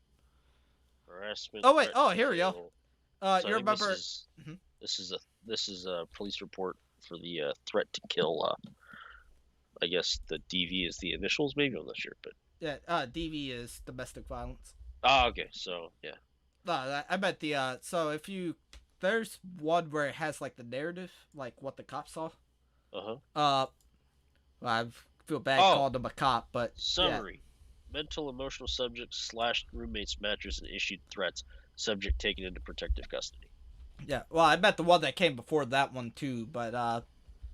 Harassment.
Oh wait! Oh, here we go.
So
you remember?
This is a police report for the threat to kill. I guess the DV is the initials, maybe, I'm not sure, but
yeah, DV is domestic violence.
Oh, okay. So yeah.
No, I meant the so if there's one where it has like the narrative, like what the cop saw. Well, I feel bad calling him a cop, but
summary.
Yeah.
Mental emotional subject slashed roommate's mattress and issued threats. Subject taken into protective custody.
Yeah, well, I meant the one that came before that one too, but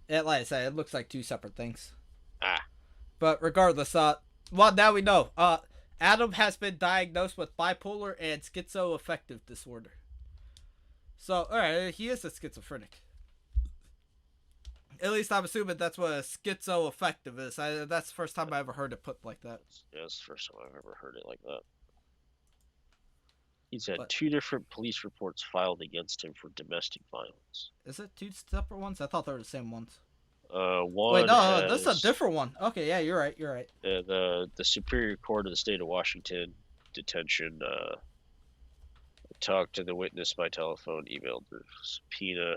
like I said, it looks like two separate things. But regardless, well, now we know. Adam has been diagnosed with bipolar and schizoaffective disorder. So, alright, he is a schizophrenic. At least I'm assuming that's what a schizoaffective is. That's the first time I ever heard it put like that.
Yeah, it's the first time I've ever heard it like that. He's had two different police reports filed against him for domestic violence.
Is it two separate ones? I thought they were the same ones.
One.
Wait, no, this is a different one. Okay, yeah, you're right.
The Superior Court of the State of Washington detention. Talked to the witness by telephone, emailed the subpoena.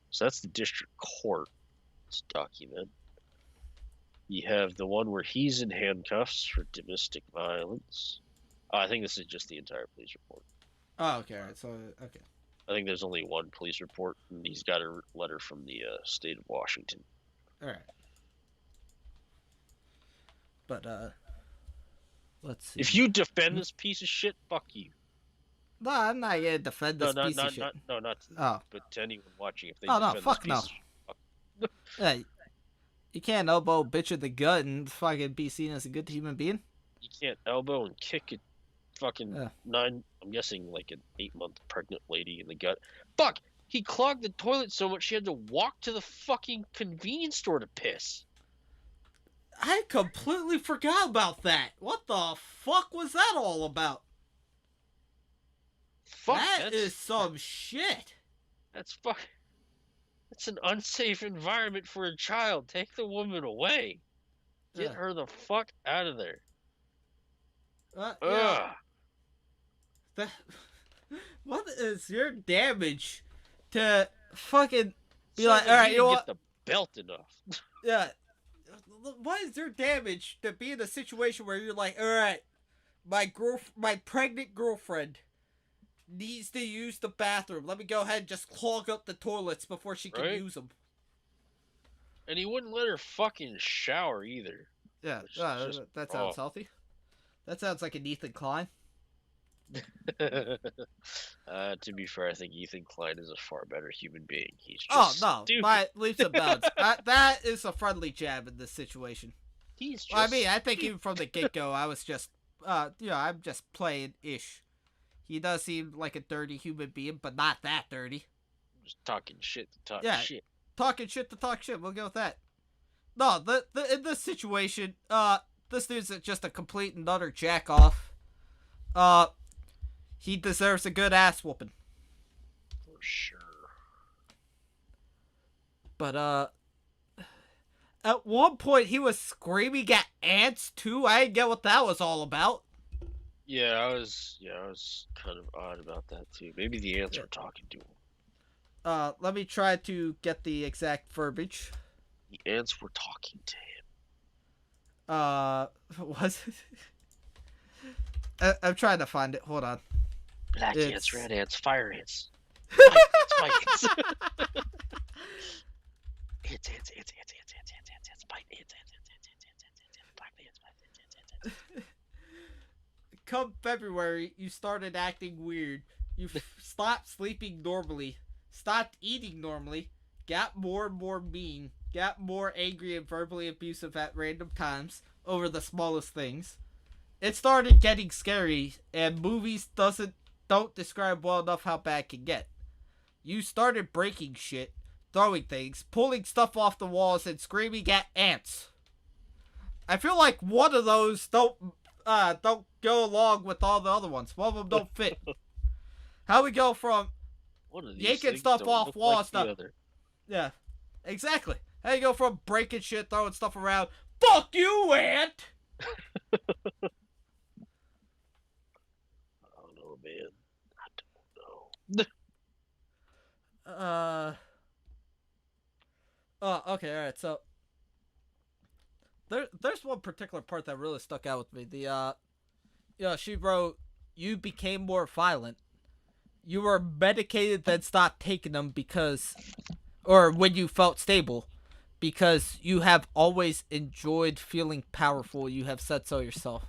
So that's the district court. This document. You have the one where he's in handcuffs for domestic violence. I think this is just the entire police report.
Oh, okay. All right. So, okay.
I think there's only one police report, and he's got a letter from the state of Washington.
All right. But, let's see.
If you defend this piece of shit, fuck you.
No, I'm not gonna defend this piece of shit.
Not but to anyone watching, if they
defend this piece of shit. Yeah, you can't elbow a bitch in the gut and fucking be seen as a good human being.
You can't elbow and kick a fucking I'm guessing like an 8-month pregnant lady in the gut. Fuck! He clogged the toilet so much she had to walk to the fucking convenience store to piss.
I completely forgot about that. What the fuck was that all about?
Fuck,
that is some shit.
That's an unsafe environment for a child. Take the woman away. Get her the fuck out of there.
Yeah. What is your damage to fucking be like, all right, you know what?
Get the belt enough.
Yeah. What is your damage to be in a situation where you're like, all right, my pregnant girlfriend needs to use the bathroom. Let me go ahead and just clog up the toilets before she can use them.
And he wouldn't let her fucking shower either.
Yeah, that sounds healthy. That sounds like an Ethan Klein.
To be fair, I think Ethan Klein is a far better human being. He's just stupid.
By leaps and bounds. That is a friendly jab in this situation.
He's just.
I mean, I think even from the get-go, I was just, I'm just playing ish. He does seem like a dirty human being, but not that dirty.
Just talking shit to talk shit.
Talking shit to talk shit. We'll go with that. No, in this situation, this dude's just a complete and utter jack-off. He deserves a good ass whooping.
For sure.
But, at one point he was screaming at ants, too. I didn't get what that was all about.
Yeah, I was kind of odd about that, too. Maybe the ants were talking to him.
Let me try to get the exact verbiage.
The ants were talking to him.
Was it? I'm trying to find it. Hold on.
Black ants, red ants, fire ants. White ants, ants. Ants, white ants, black ants.
Come February, you started acting weird. You stopped sleeping normally, stopped eating normally, got more and more mean, got more angry and verbally abusive at random times over the smallest things. It started getting scary, and movies don't describe well enough how bad it can get. You started breaking shit, throwing things, pulling stuff off the walls, and screaming at ants. I feel like one of those don't go along with all the other ones. One of them don't fit. How we go from yanking stuff off walls stuff? Yeah, exactly. How you go from breaking shit, throwing stuff around? Fuck you, ant!
I don't know, man. I don't know.
Oh, okay, alright, so there's one particular part that really stuck out with me. She wrote, you became more violent. You were medicated, then stopped taking them when you felt stable, because you have always enjoyed feeling powerful. You have said so yourself.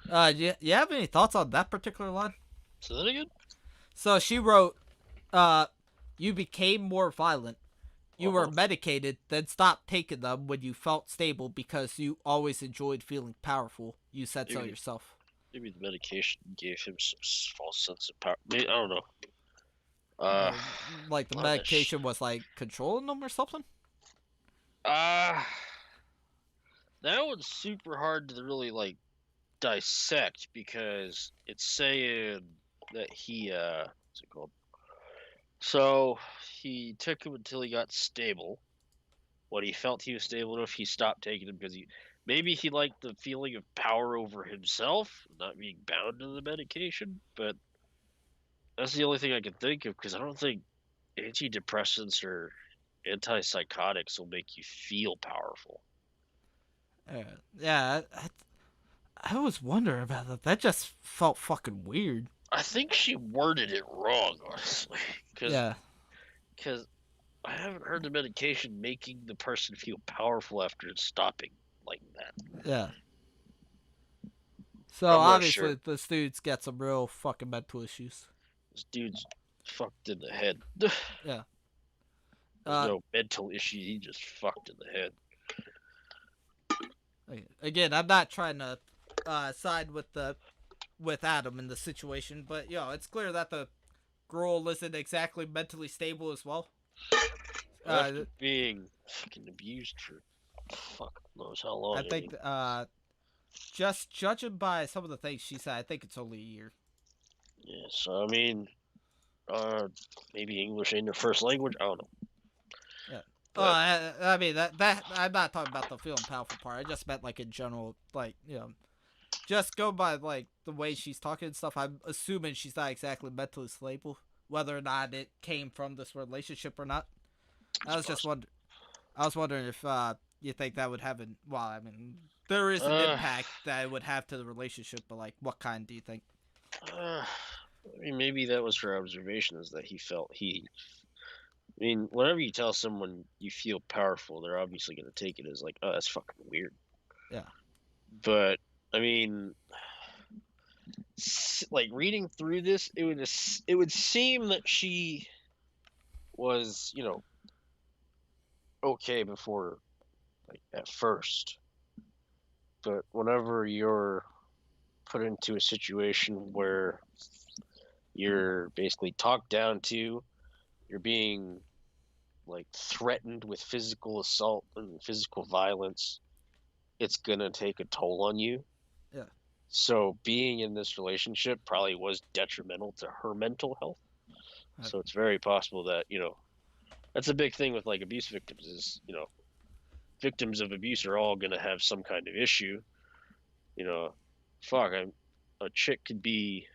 Do you have any thoughts on that particular line?
Say that again?
So she wrote, you became more violent. You were medicated, then stopped taking them when you felt stable because you always enjoyed feeling powerful. You said so yourself.
Maybe the medication gave him some false sense of power. Maybe, I don't know.
Like the medication was like controlling them or something?
That one's super hard to really like dissect because it's saying that he what's it called? So he took him until he got stable. When he felt he was stable enough, he stopped taking him because maybe he liked the feeling of power over himself, not being bound to the medication. But that's the only thing I can think of because I don't think antidepressants or antipsychotics will make you feel powerful.
Yeah, I was wondering about that. That just felt fucking weird.
I think she worded it wrong, honestly. Because I haven't heard the medication making the person feel powerful after stopping like that.
Yeah. So obviously this dude's got some real fucking mental issues.
This dude's fucked in the head.
Yeah.
There's no mental issue. He just fucked in the head.
Again, I'm not trying to side with Adam in the situation, but it's clear that the girl isn't exactly mentally stable as well.
After being fucking abused for fuck knows how long.
I think just judging by some of the things she said, I think it's only a year.
Yeah, so I mean, maybe English ain't their first language. I don't know.
Yeah. I mean that I'm not talking about the feeling powerful part. I just meant like in general, like just go by like the way she's talking and stuff. I'm assuming she's not exactly mentally stable, whether or not it came from this relationship or not. I was wondering if you think that would have an? Well, I mean, there is an impact that it would have to the relationship, but like, what kind do you think?
I mean, maybe that was her observation, is that he felt he. I mean, whenever you tell someone you feel powerful, they're obviously going to take it as like, oh, that's fucking weird.
Yeah.
But I mean, like reading through this, it would seem that she was, okay before, like at first. But whenever you're put into a situation where you're basically talked down to, you're being like threatened with physical assault and physical violence, it's gonna take a toll on you.
Yeah.
So being in this relationship probably was detrimental to her mental health.
Okay.
So it's very possible that, that's a big thing with like abuse victims is, victims of abuse are all gonna have some kind of issue. Fuck, a chick could be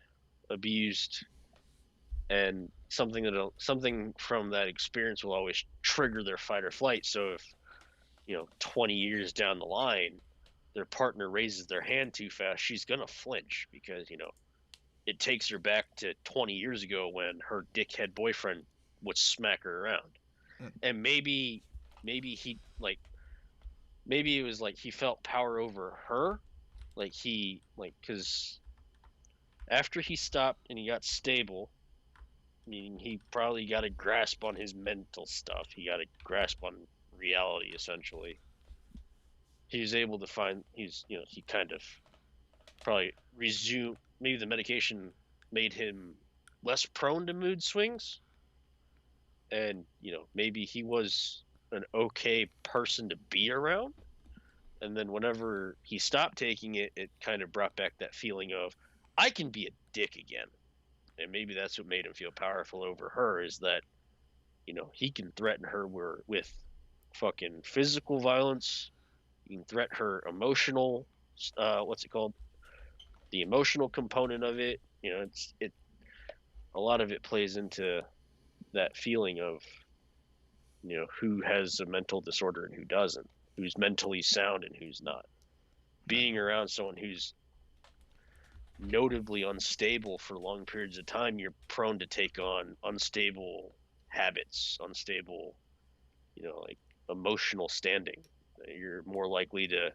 abused, and something from that experience will always trigger their fight or flight. So if 20 years down the line their partner raises their hand too fast, she's gonna flinch because it takes her back to 20 years ago when her dickhead boyfriend would smack her around. And maybe he like maybe it was like he felt power over her, like because after he stopped and he got stable, I mean, he probably got a grasp on his mental stuff. He got a grasp on reality, essentially. He was able to find, he kind of probably resumed, maybe the medication made him less prone to mood swings. And, maybe he was an okay person to be around. And then whenever he stopped taking it, it kind of brought back that feeling of, I can be a dick again. And maybe that's what made him feel powerful over her, is that, he can threaten her with fucking physical violence. You can threaten her emotional, what's it called? The emotional component of it. A lot of it plays into that feeling of, who has a mental disorder and who doesn't, who's mentally sound and who's not. Being around someone who's notably unstable for long periods of time, you're prone to take on unstable habits, unstable, like emotional standing. You're more likely to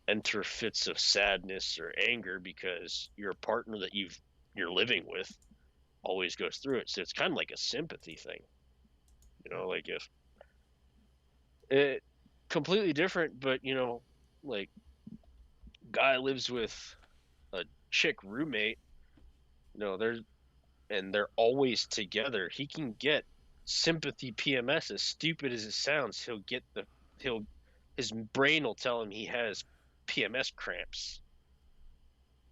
enter fits of sadness or anger because your partner that you're living with always goes through it. So it's kind of like a sympathy thing, like if it completely different, but like guy lives with a chick roommate, they're always together. He can get sympathy PMS. As stupid as it sounds, his brain will tell him he has PMS cramps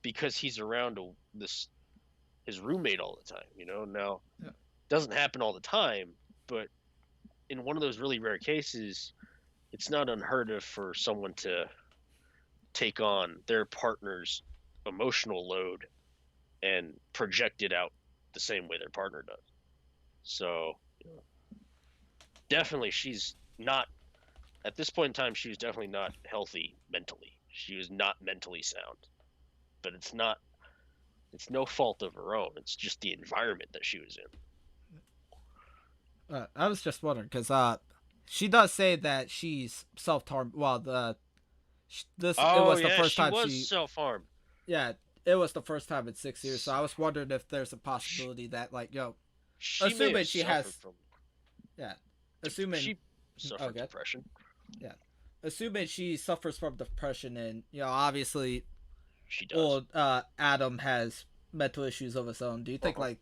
because he's around his roommate all the time. Now it doesn't happen all the time, but in one of those really rare cases, it's not unheard of for someone to take on their partner's emotional load and project it out the same way their partner does. So definitely she's not, at this point in time, she was definitely not healthy mentally. She was not mentally sound. But it's no fault of her own. It's just the environment that she was in.
I was just wondering because she does say that she's self-harmed. Well, it was the first time
she was self-harmed.
Yeah, it was the first time in 6 years. So I was wondering if there's a possibility that, like, assuming she has, assuming
she suffered depression.
Yeah, assuming she suffers from depression, and obviously,
she does.
Adam has mental issues of his own. Do you think like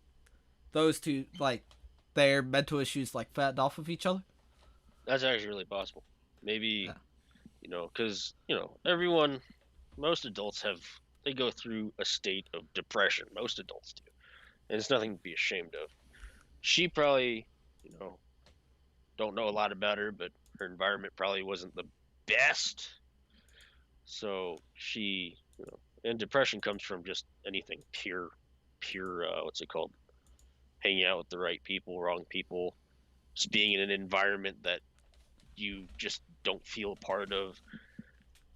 those two, like, their mental issues like fed off of each other?
That's actually really possible. Maybe, because everyone, most adults they go through a state of depression. Most adults do, and it's nothing to be ashamed of. She probably, don't know a lot about her, but her environment probably wasn't the best. So she, and depression comes from just anything pure, what's it called? Hanging out with the right people, wrong people, just being in an environment that you just don't feel part of.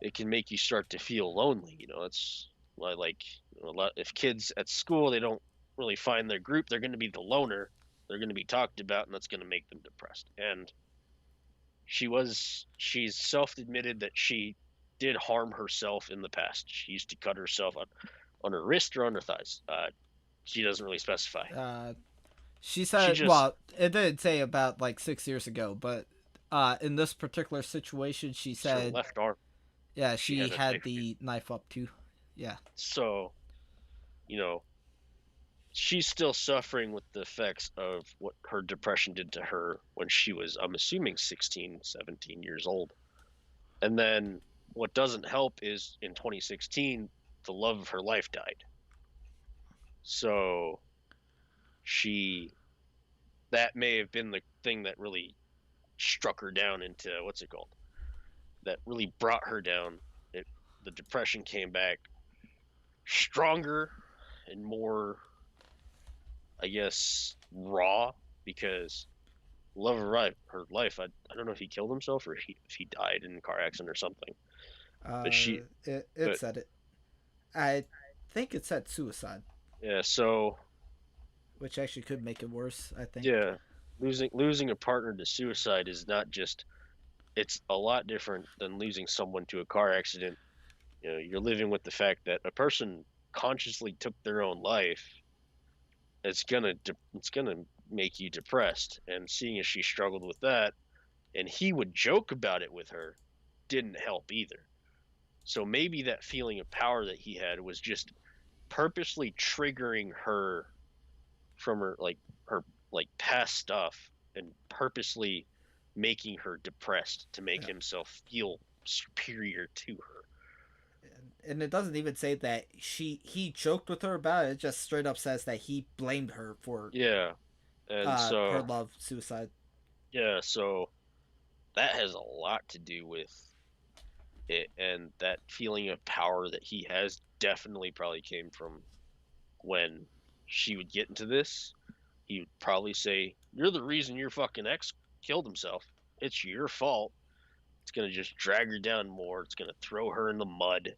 It can make you start to feel lonely. It's why, like, a lot, if kids at school, they don't really find their group, they're going to be the loner. They're going to be talked about, and that's going to make them depressed. And she's self-admitted that she did harm herself in the past. She used to cut herself on her wrist or on her thighs. She doesn't really specify.
She
She
said,
just
well, it didn't say about like 6 years ago, but in this particular situation, she
her
said,
left arm.
yeah,
She
she
had a
had
knife.
the knife up too. Yeah.
So, you know, she's still suffering with the effects of what her depression did to her when she was, I'm assuming, 16, 17 years old. And then what doesn't help is in 2016, the love of her life died. So that may have been the thing that really struck her down into, what's it called? That really brought her down. The depression came back stronger and more, I guess, raw, because love of her life. I don't know if he killed himself or if he died in a car accident or something. But
It said it. I think it said suicide,
yeah. So
which actually could make it worse. I think.
yeah, losing a partner to suicide is not just. It's a lot different than losing someone to a car accident. You're living with the fact that a person consciously took their own life. It's gonna make you depressed, and seeing as she struggled with that, and he would joke about it with her, didn't help either. So maybe that feeling of power that he had was just purposely triggering her from her past stuff, and purposely making her depressed to make himself feel superior to her.
And it doesn't even say that he joked with her about it. It just straight up says that he blamed her for
And
her love suicide.
So that has a lot to do with it, and that feeling of power that he has definitely probably came from when she would get into this. He would probably say, "You're the reason your fucking ex killed himself. It's your fault." It's gonna just drag her down more. It's gonna throw her in the mud.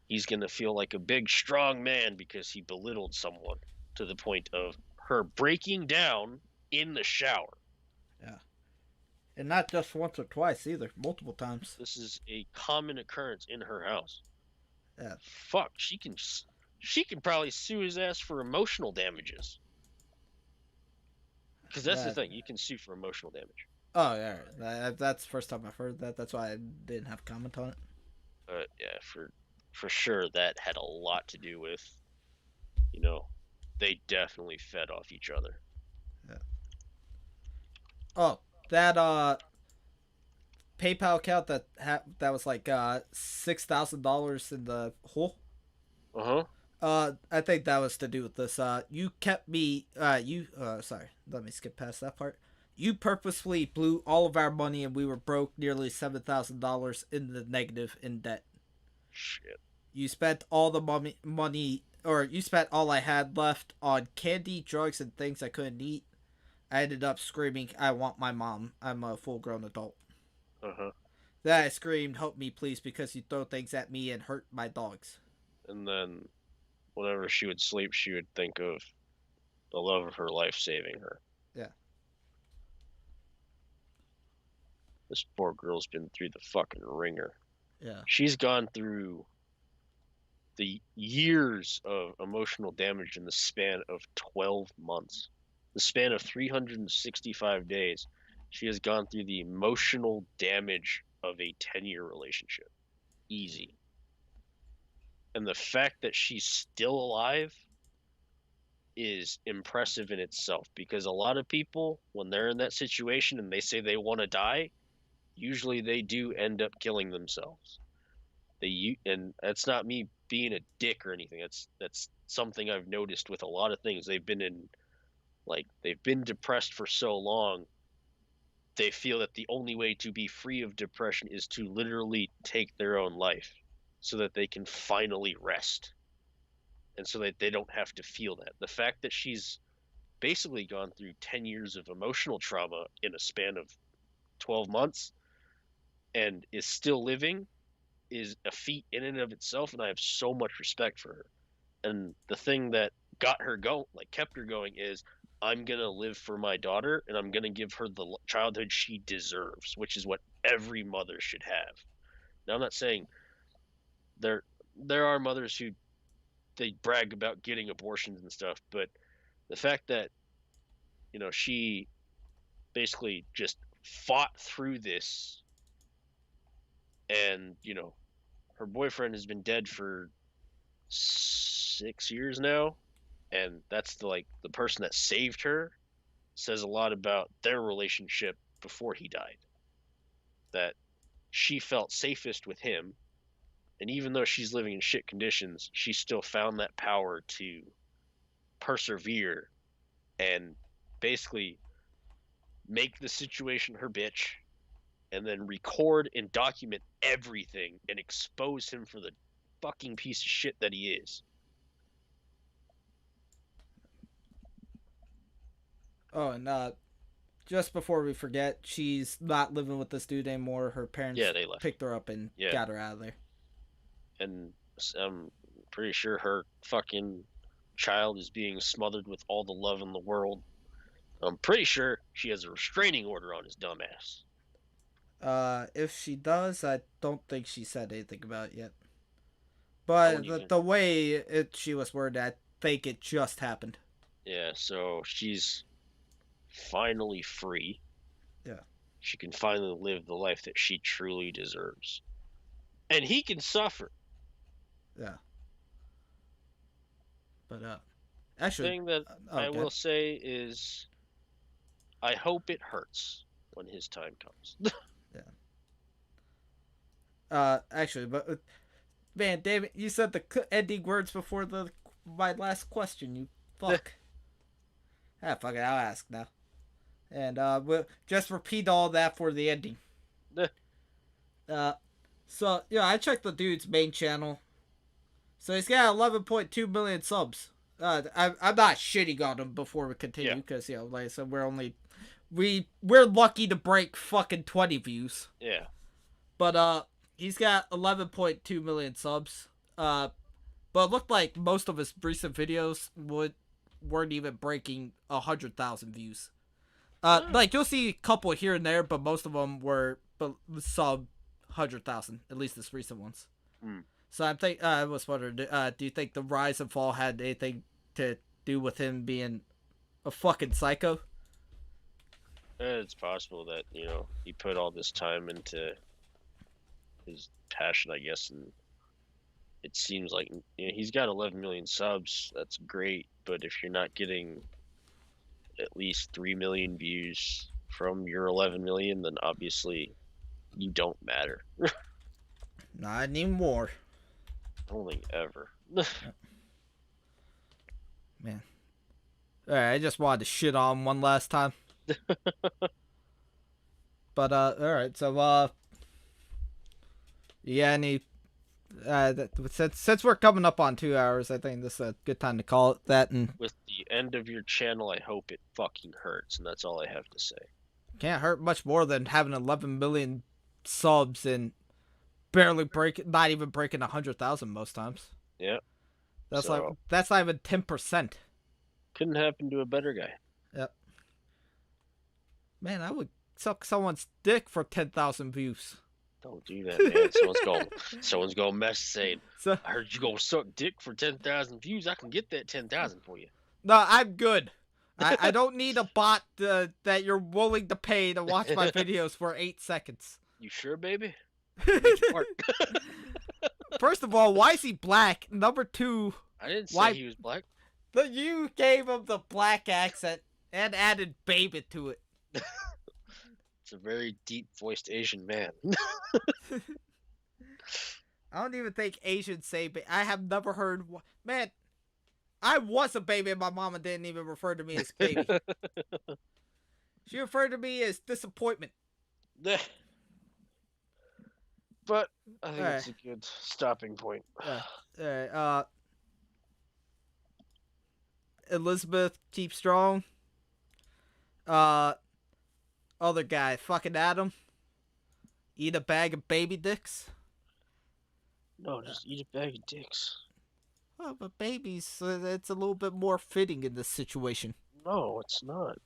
He's gonna feel like a big, strong man because he belittled someone to the point of her breaking down in the shower.
Yeah. And not just once or twice either, multiple times.
This is a common occurrence in her house.
Yeah.
Fuck, she can probably sue his ass for emotional damages. Because that's the thing, you can sue for emotional damage.
Oh yeah, that's the first time I've heard that. That's why I didn't have a comment on it.
But yeah, for sure that had a lot to do with, they definitely fed off each other.
Yeah. Oh, that PayPal account that was like $6,000 in the hole. I think that was to do with this. You kept me. Sorry. Let me skip past that part. You purposefully blew all of our money, and we were broke, nearly $7,000 in the negative in debt.
Shit.
You spent all the money, or you spent all I had left on candy, drugs, and things I couldn't eat. I ended up screaming, "I want my mom. I'm a full-grown adult." Then I screamed, "Help me, please, because you throw things at me and hurt my dogs."
And then, whenever she would sleep, she would think of the love of her life saving her.
Yeah.
This poor girl's been through the fucking ringer.
Yeah.
She's gone through the years of emotional damage in the span of 12 months. The span of 365 days. She has gone through the emotional damage of a 10-year relationship. Easy. And the fact that she's still alive is impressive in itself, because a lot of people, when they're in that situation and they say they want to die, usually they do end up killing themselves. And that's not me being a dick or anything. That's something I've noticed with a lot of things. They've been depressed for so long, they feel that the only way to be free of depression is to literally take their own life, so that they can finally rest, and so that they don't have to feel that. The fact that she's basically gone through 10 years of emotional trauma in a span of 12 months and is still living is a feat in and of itself, and I have so much respect for her. And the thing that got her going, like kept her going, is I'm gonna live for my daughter, and I'm gonna give her the childhood she deserves, which is what every mother should have. Now, I'm not saying there there are mothers who they brag about getting abortions and stuff, but the fact that she basically just fought through this, and her boyfriend has been dead for 6 years now, and that's the person that saved her, says a lot about their relationship before he died. That she felt safest with him, and even though she's living in shit conditions, she still found that power to persevere and basically make the situation her bitch, and then record and document everything and expose him for the fucking piece of shit that he is.
Oh, and just before we forget, she's not living with this dude anymore. Her parents
Yeah, they left.
picked her up and got her out of there.
And I'm pretty sure her fucking child is being smothered with all the love in the world. I'm pretty sure she has a restraining order on his dumbass.
If she does, I don't think she said anything about it yet. But the way she was worded, I think it just happened.
Yeah, so she's finally free.
Yeah.
She can finally live the life that she truly deserves. And he can suffer.
Yeah. But, actually...
The thing that I will say is, I hope it hurts when his time comes.
Yeah. Actually, but... Man, damn it, you said the ending words before my last question, you fuck. Fuck it, I'll ask now. And, we'll just repeat all that for the ending. So, I checked the dude's main channel. So he's got 11.2 million subs. I'm not shitting on him before we continue, because, like I said, we're lucky to break fucking 20 views.
Yeah.
But, he's got 11.2 million subs. But it looked like most of his recent videos weren't even breaking 100,000 views. Like, you'll see a couple here and there, but most of them were sub 100,000, at least his recent ones. So I was wondering, do you think the rise and fall had anything to do with him being a fucking psycho?
It's possible that, he put all this time into his passion, I guess, and it seems like he's got 11 million subs. That's great, but if you're not getting at least 3 million views from your 11 million, then obviously you don't matter.
Not anymore.
I don't think ever.
Man. Alright, I just wanted to shit on him one last time. But, alright, so, yeah, any, since we're coming up on 2 hours, I think this is a good time to call it that. And
with the end of your channel, I hope it fucking hurts, and that's all I have to say.
Can't hurt much more than having 11 million subs and not even breaking 100,000 most times.
Yeah.
That's not even 10%.
Couldn't happen to a better guy.
Yep. Man, I would suck someone's dick for 10,000 views.
Don't do that, man. Someone's going mess saying, I heard you go suck dick for 10,000 views. I can get that 10,000 for you.
No, I'm good. I don't need a bot that you're willing to pay to watch my videos for 8 seconds.
You sure, baby?
First of all, why is he black? Number 2,
I didn't say he was black.
You gave him the black accent and added baby to it.
It's a very deep-voiced Asian man.
I don't even think Asians say baby. I have never heard... Man, I was a baby and my mama didn't even refer to me as baby. She referred to me as disappointment.
But I think it's a good stopping point.
Alright, Elizabeth, keep strong. Other guy, fucking Adam. Eat a bag of baby dicks?
No, just eat a bag of dicks.
Oh, but babies, it's a little bit more fitting in this situation.
No, it's not.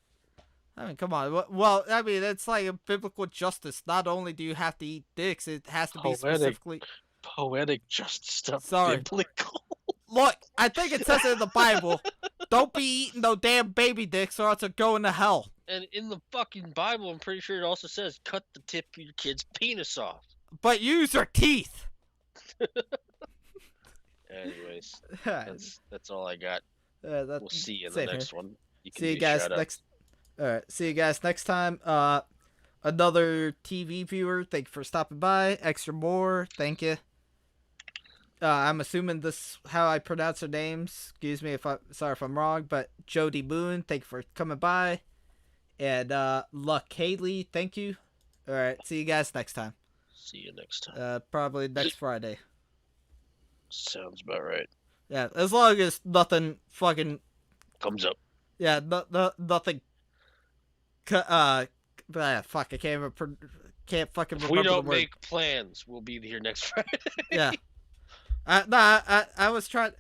I mean, come on. Well, I mean, it's like a biblical justice. Not only do you have to eat dicks, it has to be specifically...
Poetic justice stuff.
Sorry.
Biblical.
Look, I think it says it in the Bible. Don't be eating no damn baby dicks or else you're going to hell.
And in the fucking Bible, I'm pretty sure it also says, cut the tip of your kid's penis off.
But use your teeth.
Anyways, that's all I got. We'll see you in the next one.
See you guys next. All right. See you guys next time. Another TV viewer, thank you for stopping by. Extra more, thank you. I'm assuming this how I pronounce her names. Excuse me sorry if I'm wrong, but Jody Moon, thank you for coming by. And Luck Haley, thank you. All right. See you guys next time.
See you next time.
Probably next Friday.
Sounds about right.
Yeah, as long as nothing fucking
comes up.
Yeah, nothing. Fuck, I can't fucking remember.
If we don't make plans, we'll be here next Friday.
Yeah. I was trying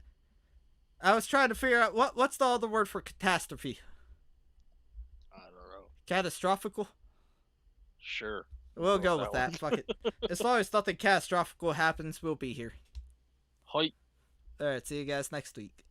to figure out what's the other word for catastrophe.
I don't know.
Catastrophical.
Sure.
We'll go with that. Fuck it. As long as nothing catastrophical happens, we'll be here.
Hi.
All right. See you guys next week.